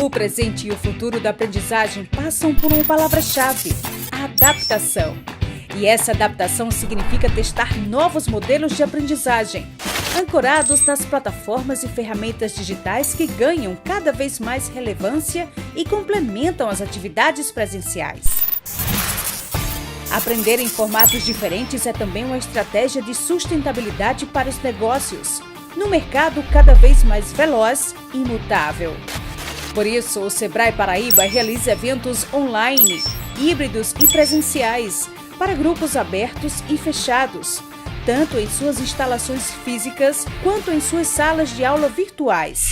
O presente e o futuro da aprendizagem passam por uma palavra-chave: adaptação. E essa adaptação significa testar novos modelos de aprendizagem, ancorados nas plataformas e ferramentas digitais que ganham cada vez mais relevância e complementam as atividades presenciais. Aprender em formatos diferentes é também uma estratégia de sustentabilidade para os negócios, no mercado cada vez mais veloz e imutável. Por isso, o Sebrae Paraíba realiza eventos online, híbridos e presenciais, para grupos abertos e fechados, tanto em suas instalações físicas quanto em suas salas de aula virtuais.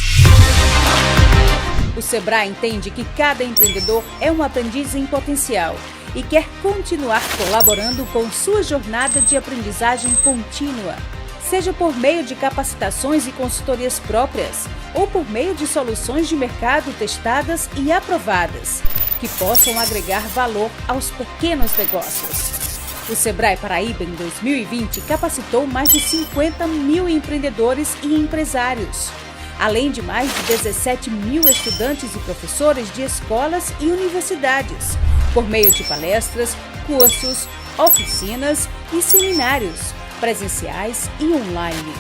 O Sebrae entende que cada empreendedor é um aprendiz em potencial e quer continuar colaborando com sua jornada de aprendizagem contínua, seja por meio de capacitações e consultorias próprias ou por meio de soluções de mercado testadas e aprovadas, que possam agregar valor aos pequenos negócios. O Sebrae Paraíba, em 2020, capacitou mais de 50 mil empreendedores e empresários, além de mais de 17 mil estudantes e professores de escolas e universidades, por meio de palestras, cursos, oficinas e seminários, presenciais e online.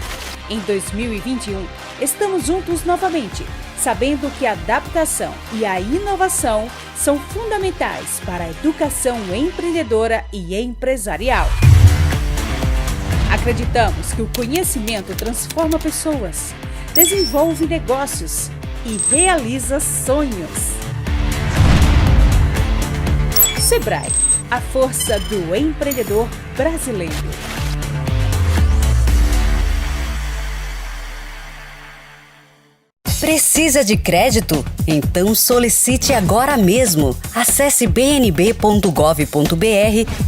Em 2021, estamos juntos novamente, sabendo que a adaptação e a inovação são fundamentais para a educação empreendedora e empresarial. Acreditamos que o conhecimento transforma pessoas, desenvolve negócios e realiza sonhos. Sebrae, a força do empreendedor brasileiro. Precisa de crédito? Então solicite agora mesmo. Acesse bnb.gov.br,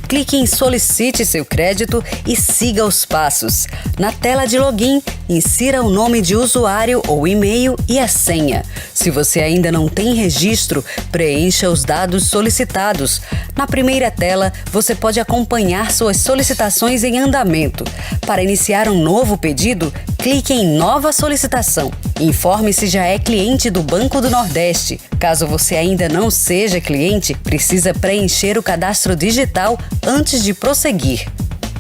clique em Solicite seu crédito e siga os passos. Na tela de login, insira o nome de usuário ou e-mail e a senha. Se você ainda não tem registro, preencha os dados solicitados. Na primeira tela, você pode acompanhar suas solicitações em andamento. Para iniciar um novo pedido, clique em Nova Solicitação. Informe-se se já é cliente do Banco do Nordeste. Caso você ainda não seja cliente, precisa preencher o cadastro digital antes de prosseguir.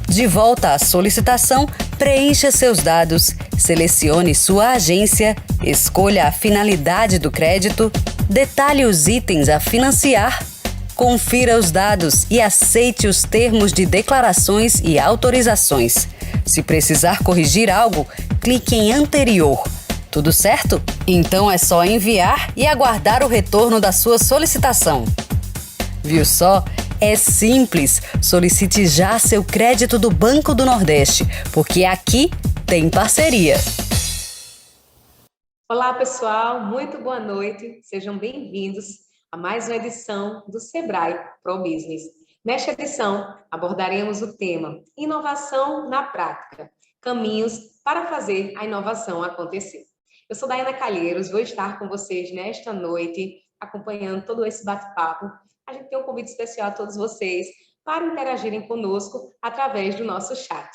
De volta à solicitação, preencha seus dados, selecione sua agência, escolha a finalidade do crédito, detalhe os itens a financiar, confira os dados e aceite os termos de declarações e autorizações. Se precisar corrigir algo, clique em Anterior. Tudo certo? Então é só enviar e aguardar o retorno da sua solicitação. Viu só? É simples. Solicite já seu crédito do Banco do Nordeste, porque aqui tem parceria. Olá, pessoal. Muito boa noite. Sejam bem-vindos a mais uma edição do Sebrae Pro Business. Nesta edição, abordaremos o tema Inovação na Prática, caminhos para fazer a inovação acontecer. Eu sou Daiana Calheiros, vou estar com vocês nesta noite, acompanhando todo esse bate-papo. A gente tem um convite especial a todos vocês para interagirem conosco através do nosso chat.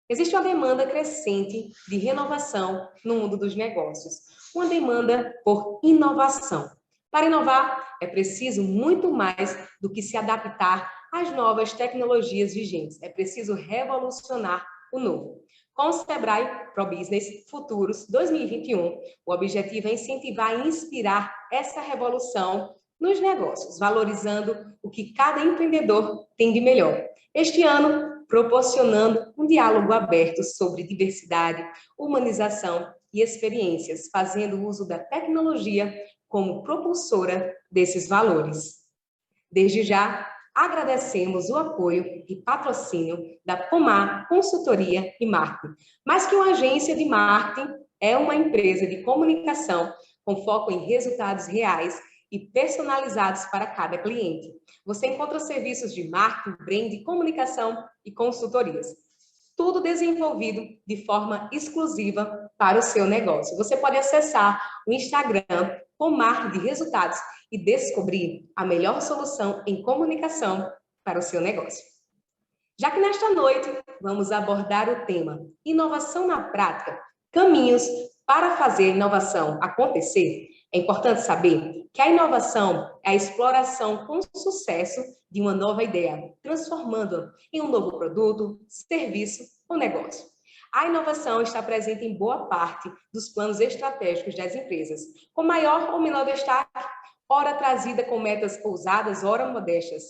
Existe uma demanda crescente de renovação no mundo dos negócios, uma demanda por inovação. Para inovar, é preciso muito mais do que se adaptar às novas tecnologias vigentes. É preciso revolucionar o novo. Com o Sebrae Pro Business Futuros 2021, o objetivo é incentivar e inspirar essa revolução nos negócios, valorizando o que cada empreendedor tem de melhor. Este ano, proporcionando um diálogo aberto sobre diversidade, humanização e experiências, fazendo uso da tecnologia como propulsora desses valores. Desde já, agradecemos o apoio e patrocínio da Pomar Consultoria e Marketing. Mais que uma agência de marketing, é uma empresa de comunicação com foco em resultados reais e personalizados para cada cliente. Você encontra serviços de marketing, brand, comunicação e consultorias. Tudo desenvolvido de forma exclusiva para o seu negócio. Você pode acessar o Instagram Pomar de Resultados e descobrir a melhor solução em comunicação para o seu negócio. Já que nesta noite vamos abordar o tema Inovação na Prática, caminhos Para fazer a inovação acontecer, é importante saber que a inovação é a exploração com sucesso de uma nova ideia, transformando-a em um novo produto, serviço ou negócio. A inovação está presente em boa parte dos planos estratégicos das empresas, com maior ou menor destaque, ora trazida com metas ousadas, ora modestas.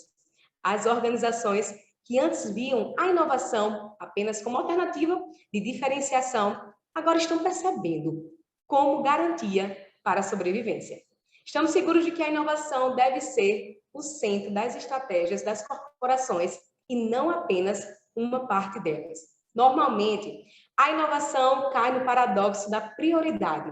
As organizações que antes viam a inovação apenas como alternativa de diferenciação, agora estão percebendo como garantia para a sobrevivência. Estamos seguros de que a inovação deve ser o centro das estratégias das corporações e não apenas uma parte delas. Normalmente, a inovação cai no paradoxo da prioridade.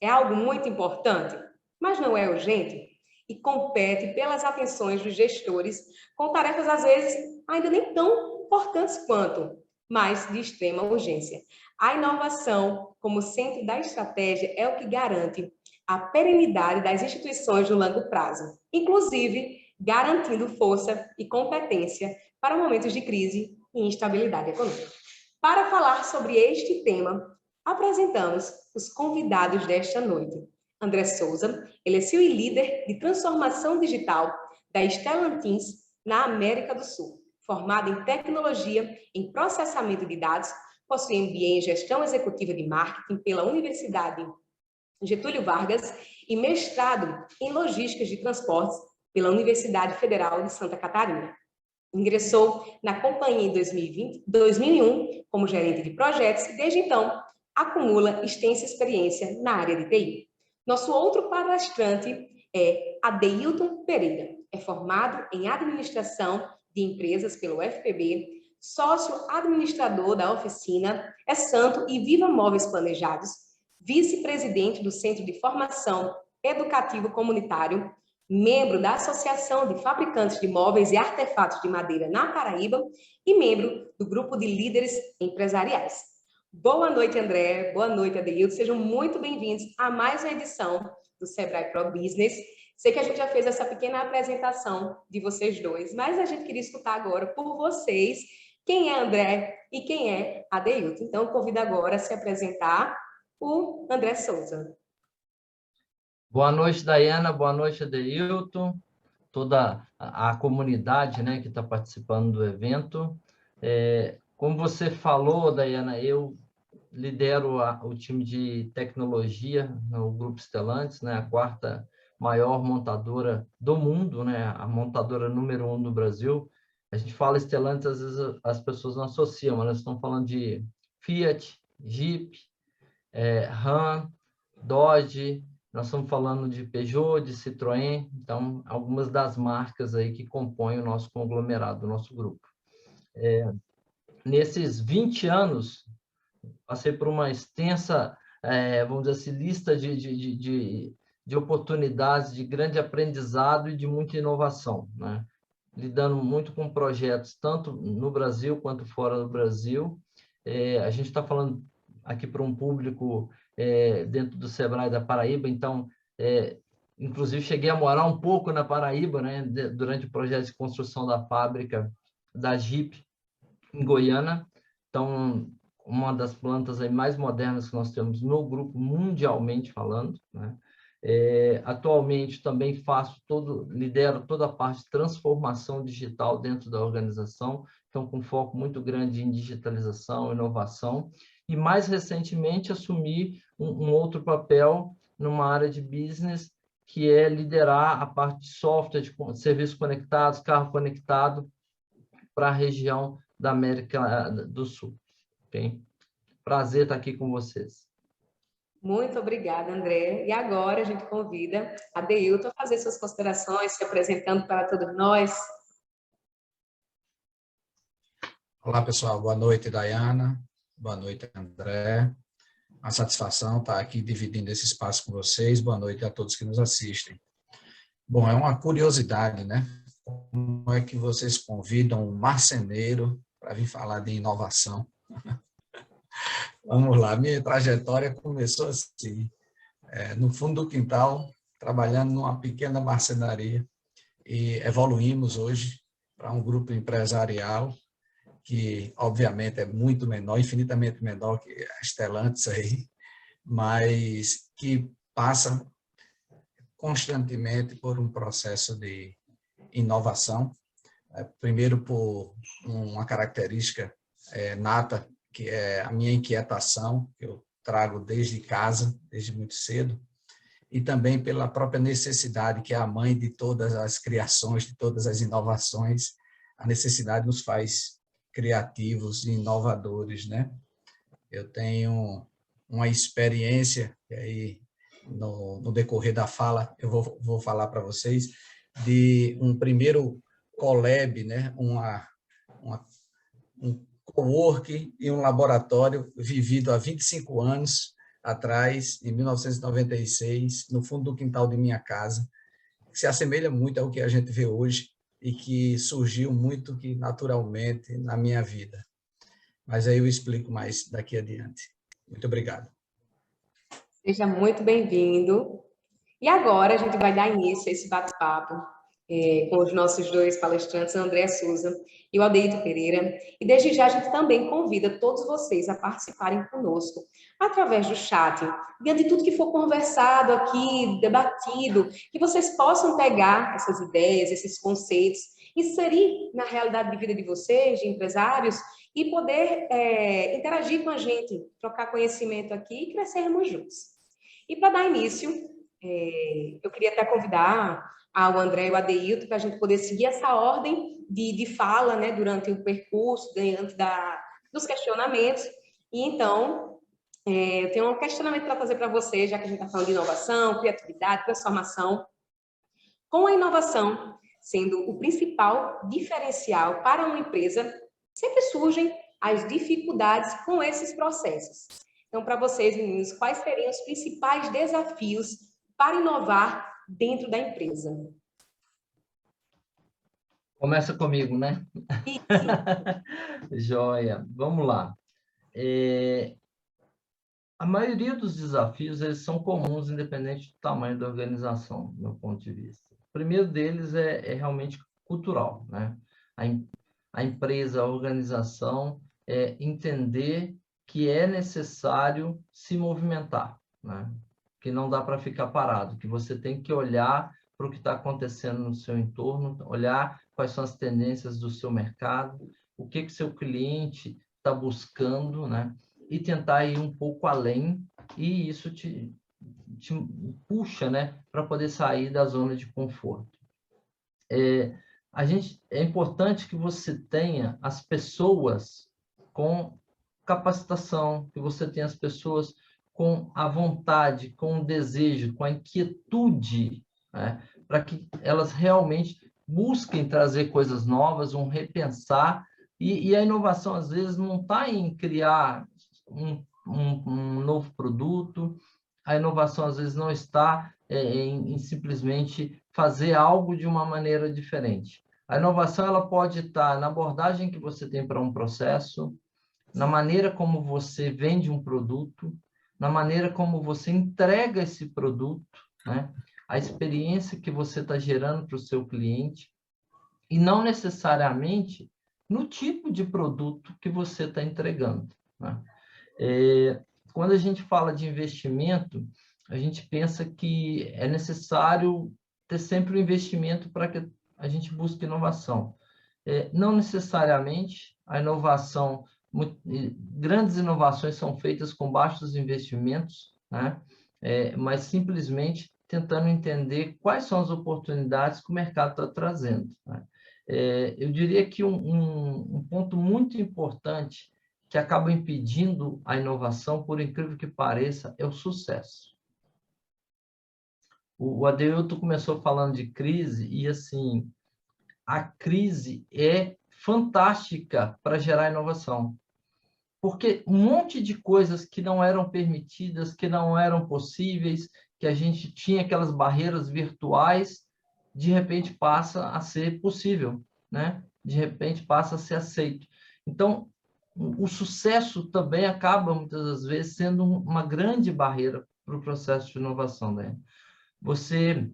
É algo muito importante, mas não é urgente e compete pelas atenções dos gestores com tarefas, às vezes, ainda nem tão importantes quanto, mas de extrema urgência. A inovação, como centro da estratégia, é o que garante a perenidade das instituições no longo prazo, inclusive garantindo força e competência para momentos de crise e instabilidade econômica. Para falar sobre este tema, apresentamos os convidados desta noite. André Souza, ele é CEO e líder de transformação digital da Stellantis na América do Sul. Formado em tecnologia em processamento de dados, possui MBA em gestão executiva de marketing pela Universidade Getúlio Vargas e mestrado em logística de transportes pela Universidade Federal de Santa Catarina. Ingressou na companhia em 2001 como gerente de projetos e, desde então, acumula extensa experiência na área de TI. Nosso outro palestrante é Adeilton Pereira. É formado em administração de empresas pelo FPB, sócio administrador da oficina É Santo e Viva Móveis Planejados, vice-presidente do Centro de Formação Educativo Comunitário, membro da Associação de Fabricantes de Móveis e Artefatos de Madeira na Paraíba e membro do Grupo de Líderes Empresariais. Boa noite, André. Boa noite, Adeilton. Sejam muito bem-vindos a mais uma edição do Sebrae Pro Business. Sei que a gente já fez essa pequena apresentação de vocês dois, mas a gente queria escutar agora por vocês quem é André e quem é Adeilton. Então, convido agora a se apresentar o André Souza. Boa noite, Dayana. Boa noite, Adeilton. Toda a comunidade, né, que está participando do evento. Como você falou, Dayana, eu lidero o time de tecnologia no Grupo Stellantis, né, a quarta maior montadora do mundo, né, a montadora número 1 do Brasil. A gente fala Stellantis, às vezes as pessoas não associam, mas nós estamos falando de Fiat, Jeep, Ram, Dodge, nós estamos falando de Peugeot, de Citroën, então, algumas das marcas aí que compõem o nosso conglomerado, o nosso grupo. Nesses 20 anos, passei por uma extensa, vamos dizer assim, lista de oportunidades, de grande aprendizado e de muita inovação, né? Lidando muito com projetos, tanto no Brasil quanto fora do Brasil. A gente está falando aqui para um público dentro do Sebrae da Paraíba, então, inclusive, cheguei a morar um pouco na Paraíba, né, durante o projeto de construção da fábrica da Jeep, em Goiânia. Então, uma das plantas aí mais modernas que nós temos no grupo, mundialmente falando, né? Atualmente, também lidero toda a parte de transformação digital dentro da organização, então, com foco muito grande em digitalização, inovação. E, mais recentemente, assumi um outro papel numa área de business, que é liderar a parte de software, de serviços conectados, carro conectado, para a região da América do Sul. Okay? Prazer estar aqui com vocês. Muito obrigada, André. E agora a gente convida a Adeilton a fazer suas considerações, se apresentando para todos nós. Olá, pessoal. Boa noite, Dayana. Boa noite, André. Uma satisfação estar aqui dividindo esse espaço com vocês. Boa noite a todos que nos assistem. Bom, é uma curiosidade, né? Como é que vocês convidam um marceneiro para vir falar de inovação? Vamos lá, minha trajetória começou assim, no fundo do quintal, trabalhando numa pequena marcenaria, e evoluímos hoje para um grupo empresarial que, obviamente, é muito menor, infinitamente menor que a Stellantis aí, mas que passa constantemente por um processo de inovação, primeiro por uma característica nata, que é a minha inquietação, que eu trago desde casa, desde muito cedo, e também pela própria necessidade, que é a mãe de todas as criações, de todas as inovações. A necessidade nos faz criativos e inovadores, né? Eu tenho uma experiência, e aí no decorrer da fala eu vou falar para vocês, de um primeiro collab, né? Um coworking e um laboratório vivido há 25 anos atrás, em 1996, no fundo do quintal de minha casa, que se assemelha muito ao que a gente vê hoje e que surgiu muito que naturalmente na minha vida. Mas aí eu explico mais daqui adiante. Muito obrigado. Seja muito bem-vindo. E agora a gente vai dar início a esse bate-papo com os nossos dois palestrantes, André Souza e o Adeilto Pereira. E desde já a gente também convida todos vocês a participarem conosco através do chat, diante de tudo que for conversado aqui, debatido, que vocês possam pegar essas ideias, esses conceitos, inserir na realidade de vida de vocês, de empresários, e poder interagir com a gente, trocar conhecimento aqui e crescermos juntos. E para dar início, eu queria até convidar ao André e o Adeilto para a gente poder seguir essa ordem de fala, né, durante o percurso, diante dos questionamentos. E então, eu tenho um questionamento para fazer para vocês, já que a gente está falando de inovação, criatividade, transformação. Com a inovação sendo o principal diferencial para uma empresa, sempre surgem as dificuldades com esses processos. Então, para vocês, meninos, quais seriam os principais desafios para inovar dentro da empresa? Começa comigo, né? Joia. Vamos lá. A maioria dos desafios eles são comuns, independente do tamanho da organização, do meu ponto de vista. O primeiro deles é realmente cultural, né? A empresa, a organização, entender que é necessário se movimentar, né? Que não dá para ficar parado, que você tem que olhar para o que está acontecendo no seu entorno, olhar quais são as tendências do seu mercado, o que o seu cliente está buscando, né? E tentar ir um pouco além, e isso te puxa, né? Para poder sair da zona de conforto. É importante que você tenha as pessoas com capacitação, que você tenha as pessoas com a vontade, com o desejo, com a inquietude, né? Para que elas realmente busquem trazer coisas novas, um repensar, e a inovação, às vezes, não está em criar um novo produto, a inovação, às vezes, não está em simplesmente fazer algo de uma maneira diferente. A inovação ela pode estar na abordagem que você tem para um processo, na maneira como você vende um produto, na maneira como você entrega esse produto, né? A experiência que você está gerando para o seu cliente, e não necessariamente no tipo de produto que você está entregando, né? Quando a gente fala de investimento, a gente pensa que é necessário ter sempre um investimento para que a gente busque inovação. Não necessariamente a inovação, grandes inovações são feitas com baixos investimentos, né? Mas simplesmente tentando entender quais são as oportunidades que o mercado está trazendo, né? Eu diria que um ponto muito importante que acaba impedindo a inovação, por incrível que pareça, é o sucesso. O Adeilto começou falando de crise e, assim, a crise é fantástica para gerar inovação. Porque um monte de coisas que não eram permitidas, que não eram possíveis, que a gente tinha aquelas barreiras virtuais, de repente passa a ser possível, né? De repente passa a ser aceito. Então, o sucesso também acaba, muitas das vezes, sendo uma grande barreira para o processo de inovação, né? Você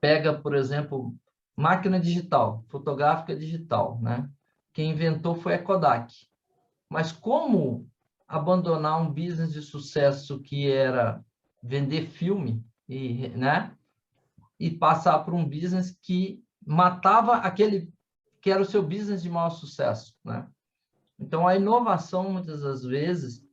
pega, por exemplo, máquina digital, fotográfica digital, né? Quem inventou foi a Kodak. Mas como abandonar um business de sucesso que era vender filme, né? E passar para um business que matava aquele que era o seu business de maior sucesso, né? Então, a inovação, muitas das vezes,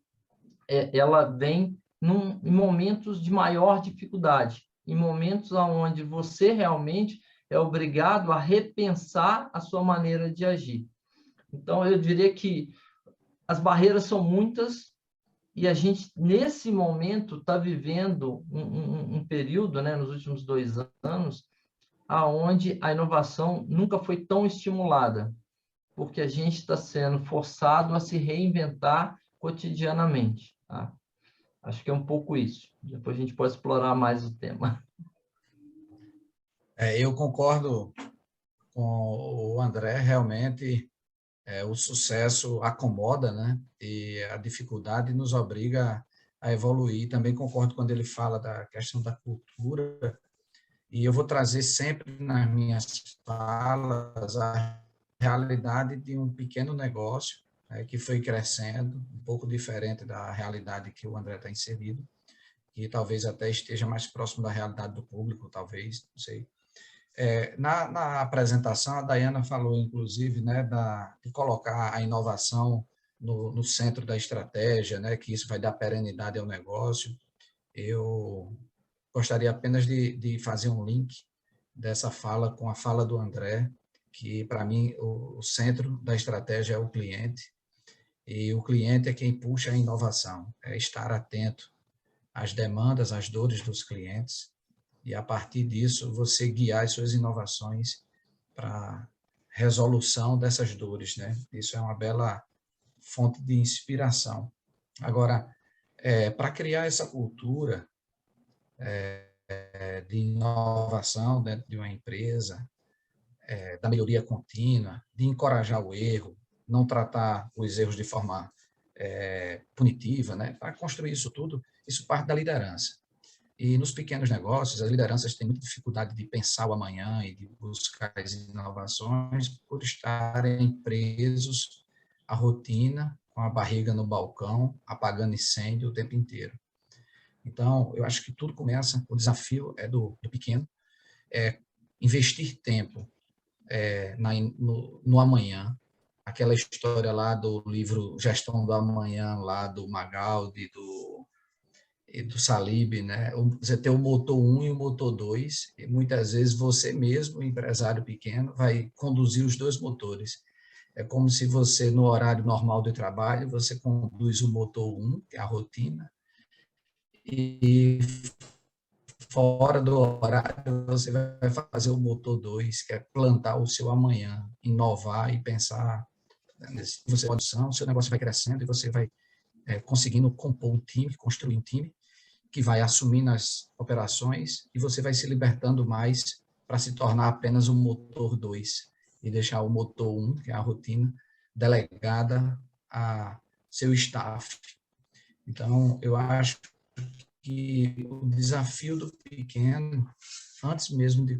ela vem em momentos de maior dificuldade, em momentos onde você realmente é obrigado a repensar a sua maneira de agir. Então, eu diria que as barreiras são muitas e a gente, nesse momento, está vivendo um período, né, nos últimos 2 anos, onde a inovação nunca foi tão estimulada, porque a gente está sendo forçado a se reinventar cotidianamente. Tá? Acho que é um pouco isso. Depois a gente pode explorar mais o tema. Eu concordo com o André, realmente o sucesso acomoda, né? E a dificuldade nos obriga a evoluir. Também concordo quando ele fala da questão da cultura, e eu vou trazer sempre nas minhas falas a realidade de um pequeno negócio que foi crescendo, um pouco diferente da realidade que o André está inserido, que talvez até esteja mais próximo da realidade do público, talvez, não sei. Na apresentação, a Dayana falou, inclusive, né, de colocar a inovação no centro da estratégia, né, que isso vai dar perenidade ao negócio. Eu gostaria apenas de fazer um link dessa fala com a fala do André, que, para mim, o centro da estratégia é o cliente, e o cliente é quem puxa a inovação, é estar atento às demandas, às dores dos clientes, e, a partir disso, você guiar as suas inovações para resolução dessas dores, né? Isso é uma bela fonte de inspiração. Agora, para criar essa cultura de inovação dentro de uma empresa, da melhoria contínua, de encorajar o erro, não tratar os erros de forma punitiva, né? Para construir isso tudo, isso parte da liderança. E nos pequenos negócios, as lideranças têm muita dificuldade de pensar o amanhã e de buscar as inovações por estarem presos à rotina, com a barriga no balcão, apagando incêndio o tempo inteiro. Então, eu acho que tudo começa, o desafio é do pequeno, investir tempo no amanhã. Aquela história lá do livro Gestão do Amanhã, lá do Magaldi, e do Salib, né? Você tem o motor 1 e o motor 2, e muitas vezes você mesmo, empresário pequeno, vai conduzir os dois motores. É como se você, no horário normal de trabalho, você conduz o motor 1, que é a rotina, e fora do horário você vai fazer o motor 2, que é plantar o seu amanhã, inovar e pensar você produção, o seu negócio vai crescendo e você vai conseguindo compor um time, construir um time que vai assumindo as operações e você vai se libertando mais para se tornar apenas um motor 2 e deixar o motor 1, que é a rotina, delegada a seu staff. Então, eu acho que o desafio do pequeno, antes mesmo de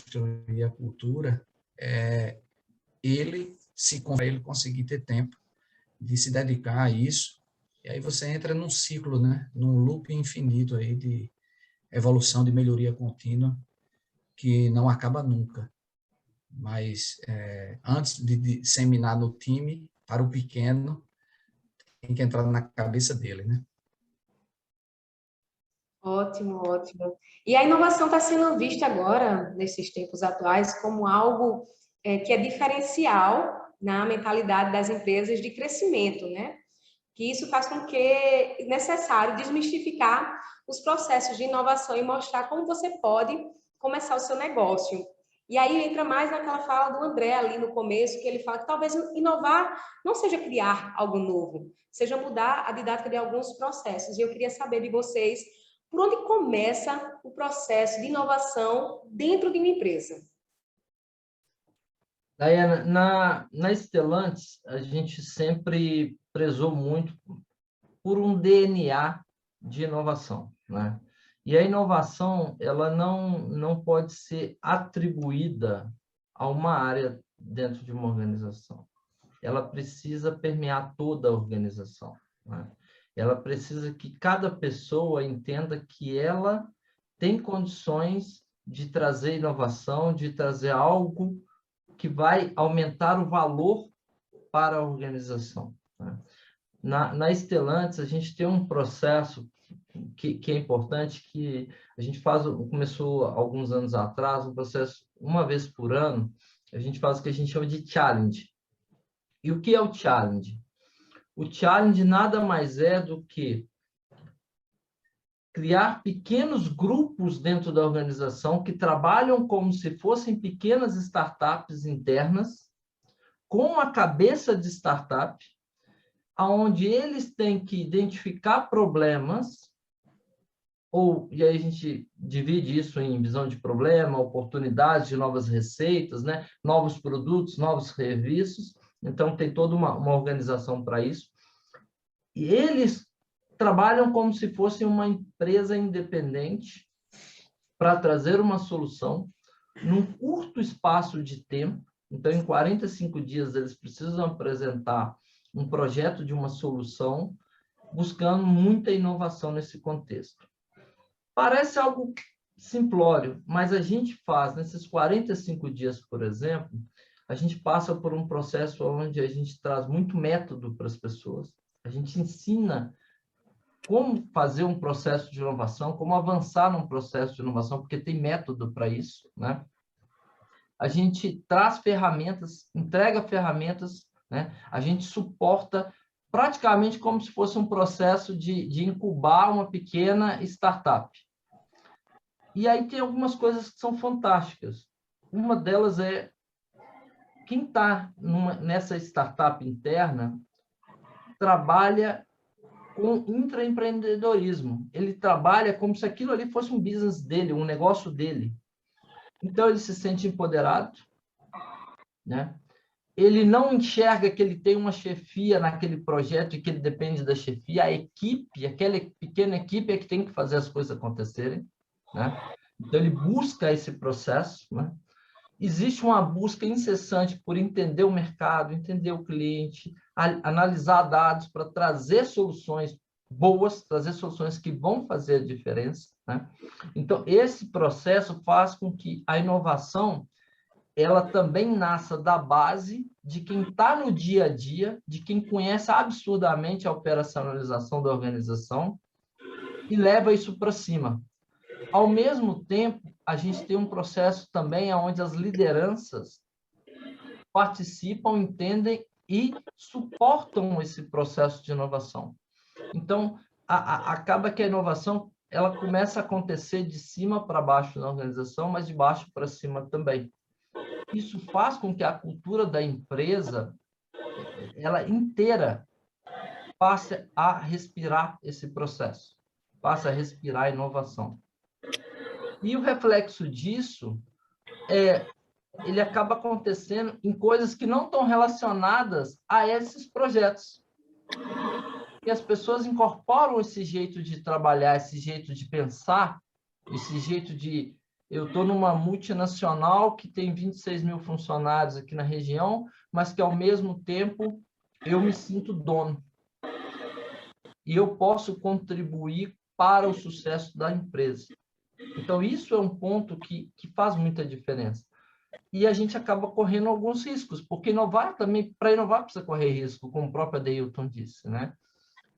construir a cultura, é ele conseguir ter tempo de se dedicar a isso, e aí você entra num ciclo, né, num loop infinito aí de evolução, de melhoria contínua, que não acaba nunca. Mas antes de disseminar no time, para o pequeno, tem que entrar na cabeça dele, né? Ótimo, ótimo. E a inovação está sendo vista agora, nesses tempos atuais, como algo que é diferencial na mentalidade das empresas de crescimento, né? Que isso faz com que é necessário desmistificar os processos de inovação e mostrar como você pode começar o seu negócio. E aí entra mais naquela fala do André ali no começo, que ele fala que talvez inovar não seja criar algo novo, seja mudar a didática de alguns processos. E eu queria saber de vocês, por onde começa o processo de inovação dentro de uma empresa? Daiana, na Stellantis, a gente sempre prezou muito por um DNA de inovação, né? E a inovação, ela não pode ser atribuída a uma área dentro de uma organização. ela precisa permear toda a organização, né? Ela precisa que cada pessoa entenda que ela tem condições de trazer inovação, de trazer algo que vai aumentar o valor para a organização, né? Na Stellantis, a gente tem um processo que é importante, que a gente começou alguns anos atrás, um processo, uma vez por ano, a gente faz o que a gente chama de challenge. E o que é o challenge? O challenge nada mais é do que criar pequenos grupos dentro da organização que trabalham como se fossem pequenas startups internas, com a cabeça de startup, onde eles têm que identificar problemas, e aí a gente divide isso em visão de problema, oportunidades de novas receitas, né? Novos produtos, novos serviços. Então, tem toda uma organização para isso. E eles trabalham como se fossem uma empresa independente para trazer uma solução num curto espaço de tempo. Então, em 45 dias, eles precisam apresentar um projeto de uma solução, buscando muita inovação nesse contexto. Parece algo simplório, mas a gente faz, nesses 45 dias, por exemplo, a gente passa por um processo onde a gente traz muito método para as pessoas, a gente ensina como fazer um processo de inovação, como avançar num processo de inovação, porque tem método para isso, né? A gente traz ferramentas, entrega ferramentas, né? A gente suporta praticamente como se fosse um processo de incubar uma pequena startup. E aí tem algumas coisas que são fantásticas. Uma delas é quem está nessa startup interna trabalha com intraempreendedorismo. Ele trabalha como se aquilo ali fosse um business dele, um negócio dele. Então, ele se sente empoderado, né? Ele não enxerga que ele tem uma chefia naquele projeto e que ele depende da chefia. A equipe, aquela pequena equipe é que tem que fazer as coisas acontecerem, né? Então, ele busca esse processo, né? Existe uma busca incessante por entender o mercado, entender o cliente, analisar dados para trazer soluções boas, trazer soluções que vão fazer a diferença, né? Então, esse processo faz com que a inovação ela também nasça da base de quem está no dia a dia, de quem conhece absurdamente a operacionalização da organização e leva isso para cima. Ao mesmo tempo, a gente tem um processo também onde as lideranças participam, entendem e suportam esse processo de inovação. Então, acaba que a inovação ela começa a acontecer de cima para baixo na organização, mas de baixo para cima também. Isso faz com que a cultura da empresa, ela inteira, passe a respirar esse processo, passe a respirar a inovação. E o reflexo disso ele acaba acontecendo em coisas que não estão relacionadas a esses projetos. E as pessoas incorporam esse jeito de trabalhar, esse jeito de pensar, esse jeito de... Eu estou numa multinacional que tem 26 mil funcionários aqui na região, mas que, ao mesmo tempo, eu me sinto dono. E eu posso contribuir para o sucesso da empresa. Então, isso é um ponto que faz muita diferença. E a gente acaba correndo alguns riscos, porque inovar também, para inovar, precisa correr risco, como o próprio Adeilton disse, né?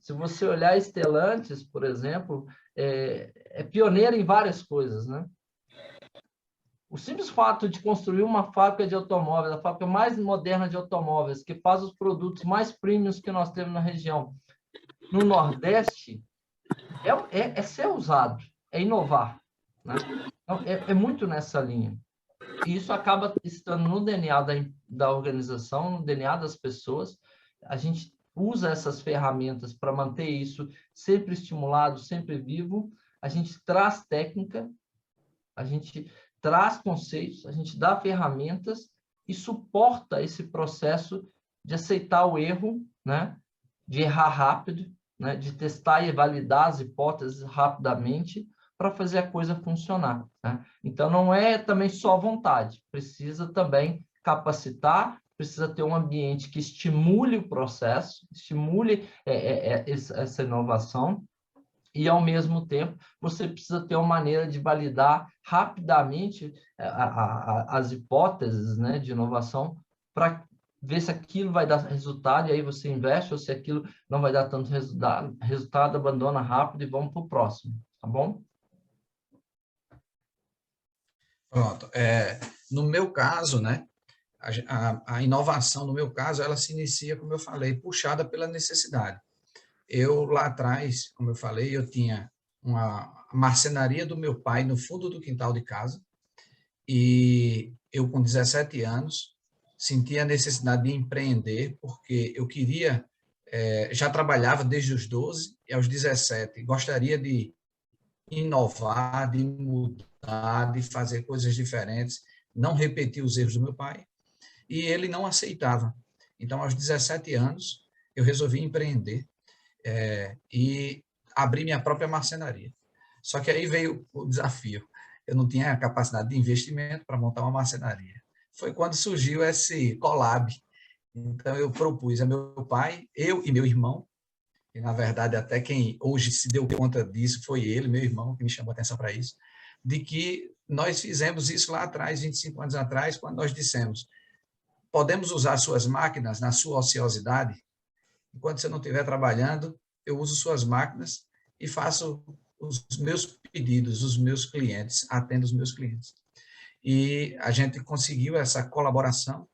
Se você olhar a Stellantis, por exemplo, é pioneira em várias coisas, né? O simples fato de construir uma fábrica de automóveis, a fábrica mais moderna de automóveis, que faz os produtos mais premiums que nós temos na região, no Nordeste, é ser ousado, é inovar, né? Então, é muito nessa linha. E isso acaba estando no DNA da organização, no DNA das pessoas. A gente usa essas ferramentas para manter isso sempre estimulado, sempre vivo. A gente traz técnica, a gente traz conceitos, a gente dá ferramentas e suporta esse processo de aceitar o erro, né? De errar rápido, né? De testar e validar as hipóteses rapidamente para fazer a coisa funcionar, né? Então, não é também só vontade, precisa também capacitar, precisa ter um ambiente que estimule o processo, estimule essa inovação, e, ao mesmo tempo, você precisa ter uma maneira de validar rapidamente as hipóteses, né, de inovação, para ver se aquilo vai dar resultado, e aí você investe, ou se aquilo não vai dar tanto resultado, abandona rápido e vamos para o próximo, tá bom? Pronto. No meu caso, né, a inovação, no meu caso, ela se inicia, como eu falei, puxada pela necessidade. Eu, lá atrás, como eu falei, eu tinha uma marcenaria do meu pai no fundo do quintal de casa, e eu, com 17 anos, senti a necessidade de empreender, porque eu queria, já trabalhava desde os 12, e aos 17 gostaria de inovar, de mudar, de fazer coisas diferentes, não repetir os erros do meu pai, e ele não aceitava. Então, aos 17 anos, eu resolvi empreender, e abri minha própria marcenaria. Só que aí veio o desafio. Eu não tinha capacidade de investimento para montar uma marcenaria. Foi quando surgiu esse collab. Então, eu propus a meu pai, eu e meu irmão, e, na verdade, até quem hoje se deu conta disso foi ele, meu irmão, que me chamou a atenção para isso, de que nós fizemos isso lá atrás, 25 anos atrás, quando nós dissemos: podemos usar suas máquinas na sua ociosidade? Enquanto você não estiver trabalhando, eu uso suas máquinas e faço os meus pedidos, os meus clientes, atendo os meus clientes. E a gente conseguiu essa colaboração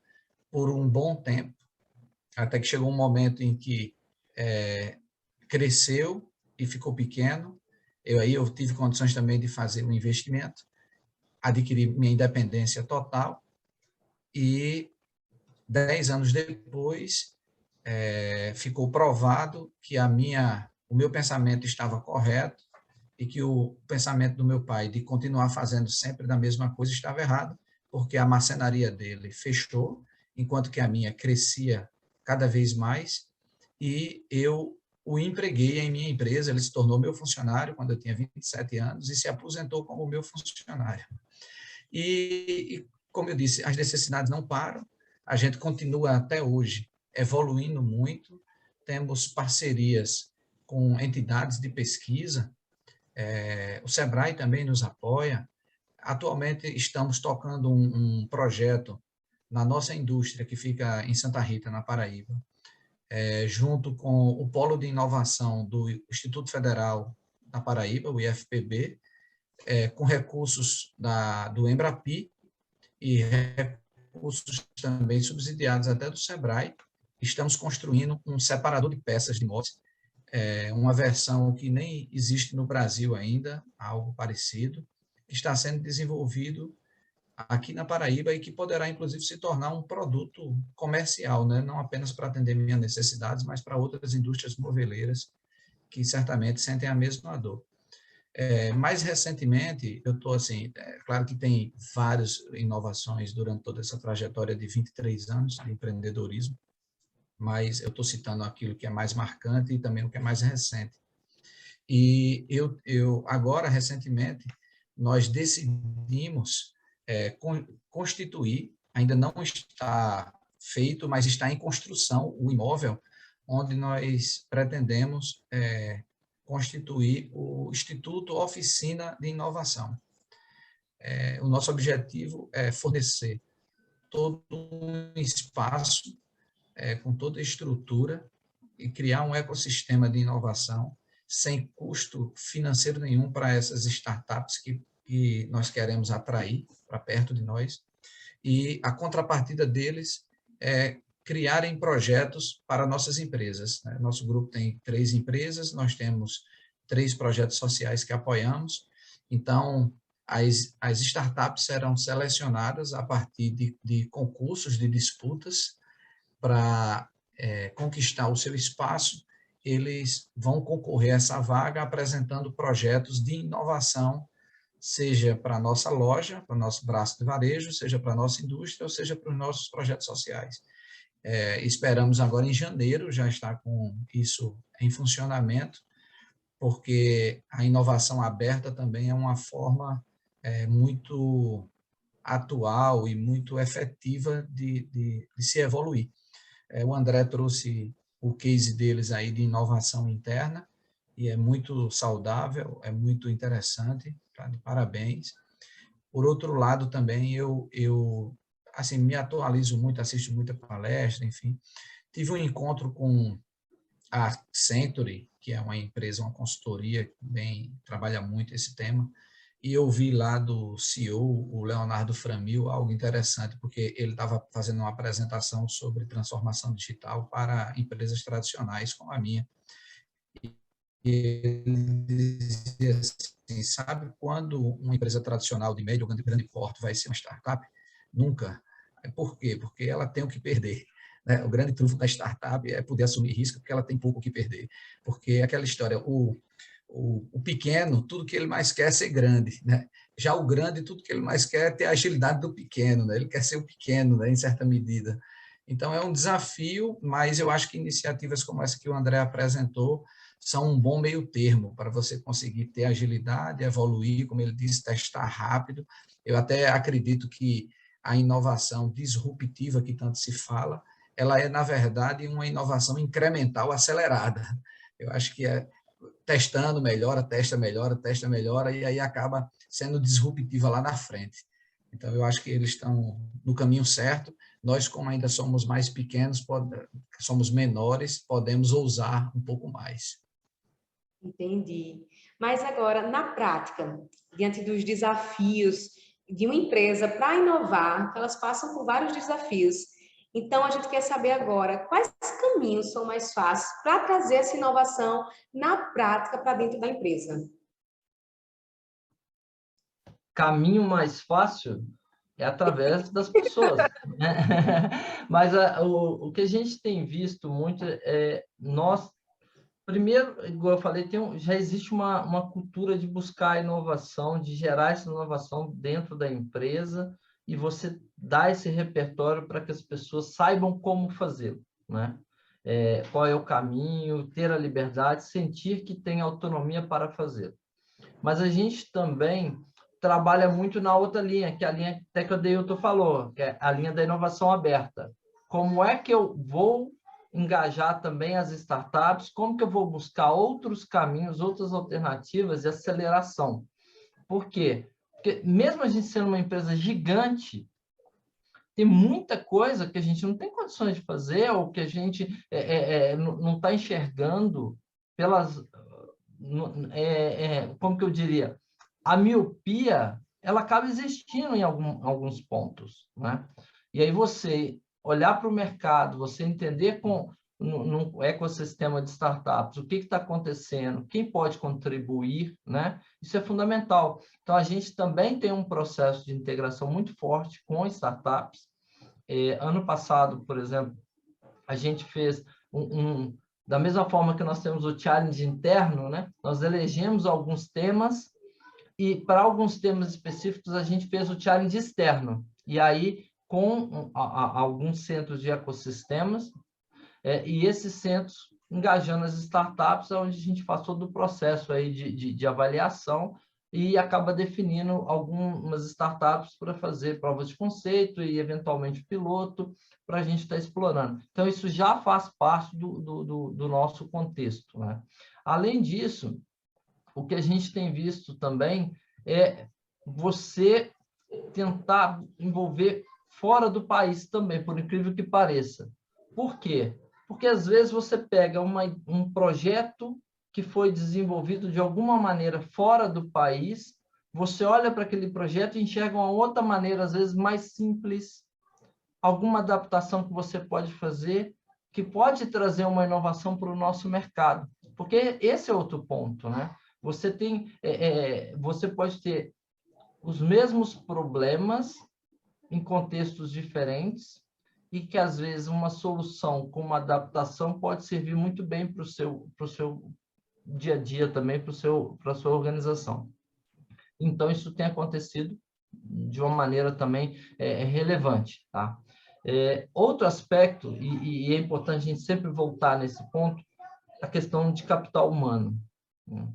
por um bom tempo, até que chegou um momento em que cresceu e ficou pequeno. Eu tive condições também de fazer um investimento, adquirir minha independência total, e 10 anos depois ficou provado que o meu pensamento estava correto e que o pensamento do meu pai de continuar fazendo sempre da mesma coisa estava errado, porque a marcenaria dele fechou, enquanto que a minha crescia cada vez mais, e eu o empreguei em minha empresa. Ele se tornou meu funcionário quando eu tinha 27 anos e se aposentou como meu funcionário. E, como eu disse, as necessidades não param, a gente continua até hoje evoluindo muito, temos parcerias com entidades de pesquisa, o SEBRAE também nos apoia. Atualmente estamos tocando um projeto na nossa indústria, que fica em Santa Rita, na Paraíba, junto com o Polo de Inovação do Instituto Federal da Paraíba, o IFPB, com recursos do Embrapi e recursos também subsidiados até do SEBRAE. Estamos construindo um separador de peças de motos, uma versão que nem existe no Brasil ainda, algo parecido, que está sendo desenvolvido aqui na Paraíba e que poderá, inclusive, se tornar um produto comercial, né? Não apenas para atender minhas necessidades, mas para outras indústrias moveleiras que certamente sentem a mesma dor. Mais recentemente, eu estou assim, claro que tem várias inovações durante toda essa trajetória de 23 anos de empreendedorismo, mas eu estou citando aquilo que é mais marcante e também o que é mais recente. E agora, recentemente, nós decidimos constituir, ainda não está feito, mas está em construção, o imóvel, onde nós pretendemos constituir o Instituto Oficina de Inovação. O nosso objetivo é fornecer todo um espaço com toda a estrutura e criar um ecossistema de inovação sem custo financeiro nenhum para essas startups que nós queremos atrair para perto de nós. E a contrapartida deles é criarem projetos para nossas empresas. Nosso grupo tem 3 empresas, nós temos 3 projetos sociais que apoiamos. Então, as startups serão selecionadas a partir de concursos, de disputas, para conquistar o seu espaço. Eles vão concorrer a essa vaga apresentando projetos de inovação, seja para a nossa loja, para o nosso braço de varejo, seja para a nossa indústria, ou seja para os nossos projetos sociais. Esperamos agora em janeiro já estar com isso em funcionamento, porque a inovação aberta também é uma forma muito atual e muito efetiva de se evoluir. O André trouxe o case deles aí de inovação interna, e é muito saudável, é muito interessante, tá? De parabéns. Por outro lado, também eu assim, me atualizo muito, assisto muita palestra, enfim. Tive um encontro com a Accenture, que é uma empresa, uma consultoria que também trabalha muito esse tema, e eu vi lá do CEO, o Leonardo Framil, algo interessante, porque ele estava fazendo uma apresentação sobre transformação digital para empresas tradicionais como a minha. E ele dizia assim, sabe quando uma empresa tradicional de médio ou grande porte vai ser uma startup? Nunca. Por quê? Porque ela tem o que perder. O grande trunfo da startup é poder assumir risco, porque ela tem pouco o que perder. Porque aquela história, o pequeno, tudo que ele mais quer é ser grande, né? Já o grande, tudo que ele mais quer é ter a agilidade do pequeno, né? Ele quer ser o pequeno, né? Em certa medida. Então, é um desafio, mas eu acho que iniciativas como essa que o André apresentou são um bom meio termo para você conseguir ter agilidade, evoluir, como ele disse, testar rápido. Eu até acredito que a inovação disruptiva que tanto se fala, ela é, na verdade, uma inovação incremental acelerada. Eu acho que é testando, melhora, testa, melhora, e aí acaba sendo disruptiva lá na frente. Então, eu acho que eles estão no caminho certo. Nós, como ainda somos mais pequenos, somos menores, podemos ousar um pouco mais. Entendi. Mas agora, na prática, diante dos desafios de uma empresa para inovar, elas passam por vários desafios. Então, a gente quer saber agora quais caminhos são mais fáceis para trazer essa inovação na prática para dentro da empresa. Caminho mais fácil é através das pessoas, né? Mas o que a gente tem visto muito é nós. Primeiro, igual eu falei, já existe uma cultura de buscar inovação, de gerar essa inovação dentro da empresa e você dar esse repertório para que as pessoas saibam como fazê-lo, né? Qual é o caminho, ter a liberdade, sentir que tem autonomia para fazer. Mas a gente também trabalha muito na outra linha, que é a linha até que o Deilton falou, que é a linha da inovação aberta. Como é que eu vou engajar também as startups, como que eu vou buscar outros caminhos, outras alternativas de aceleração. Por quê? Porque mesmo a gente sendo uma empresa gigante, tem muita coisa que a gente não tem condições de fazer ou que a gente não está enxergando pelas... como que eu diria? A miopia, ela acaba existindo em alguns pontos, né? E aí você olhar para o mercado, você entender no ecossistema de startups o que está acontecendo, quem pode contribuir, né? Isso é fundamental. Então, a gente também tem um processo de integração muito forte com startups. Ano passado, por exemplo, a gente fez da mesma forma que nós temos o challenge interno, né? Nós elegemos alguns temas e, para alguns temas específicos, a gente fez o challenge externo. E aí, com alguns centros de ecossistemas, e esses centros engajando as startups, onde a gente faz todo o processo aí de avaliação e acaba definindo algumas startups para fazer provas de conceito e, eventualmente, piloto, para a gente estar explorando. Então, isso já faz parte do nosso contexto, né? Além disso, o que a gente tem visto também é você tentar envolver fora do país também, por incrível que pareça. Por quê? Porque, às vezes, você pega um projeto que foi desenvolvido de alguma maneira fora do país, você olha para aquele projeto e enxerga uma outra maneira, às vezes mais simples, alguma adaptação que você pode fazer, que pode trazer uma inovação para o nosso mercado. Porque esse é outro ponto, né? Você pode ter os mesmos problemas em contextos diferentes e que, às vezes, uma solução com uma adaptação pode servir muito bem para o seu dia a dia também, para a sua organização. Então, isso tem acontecido de uma maneira também relevante, tá? Outro aspecto, e é importante a gente sempre voltar nesse ponto, a questão de capital humano, né?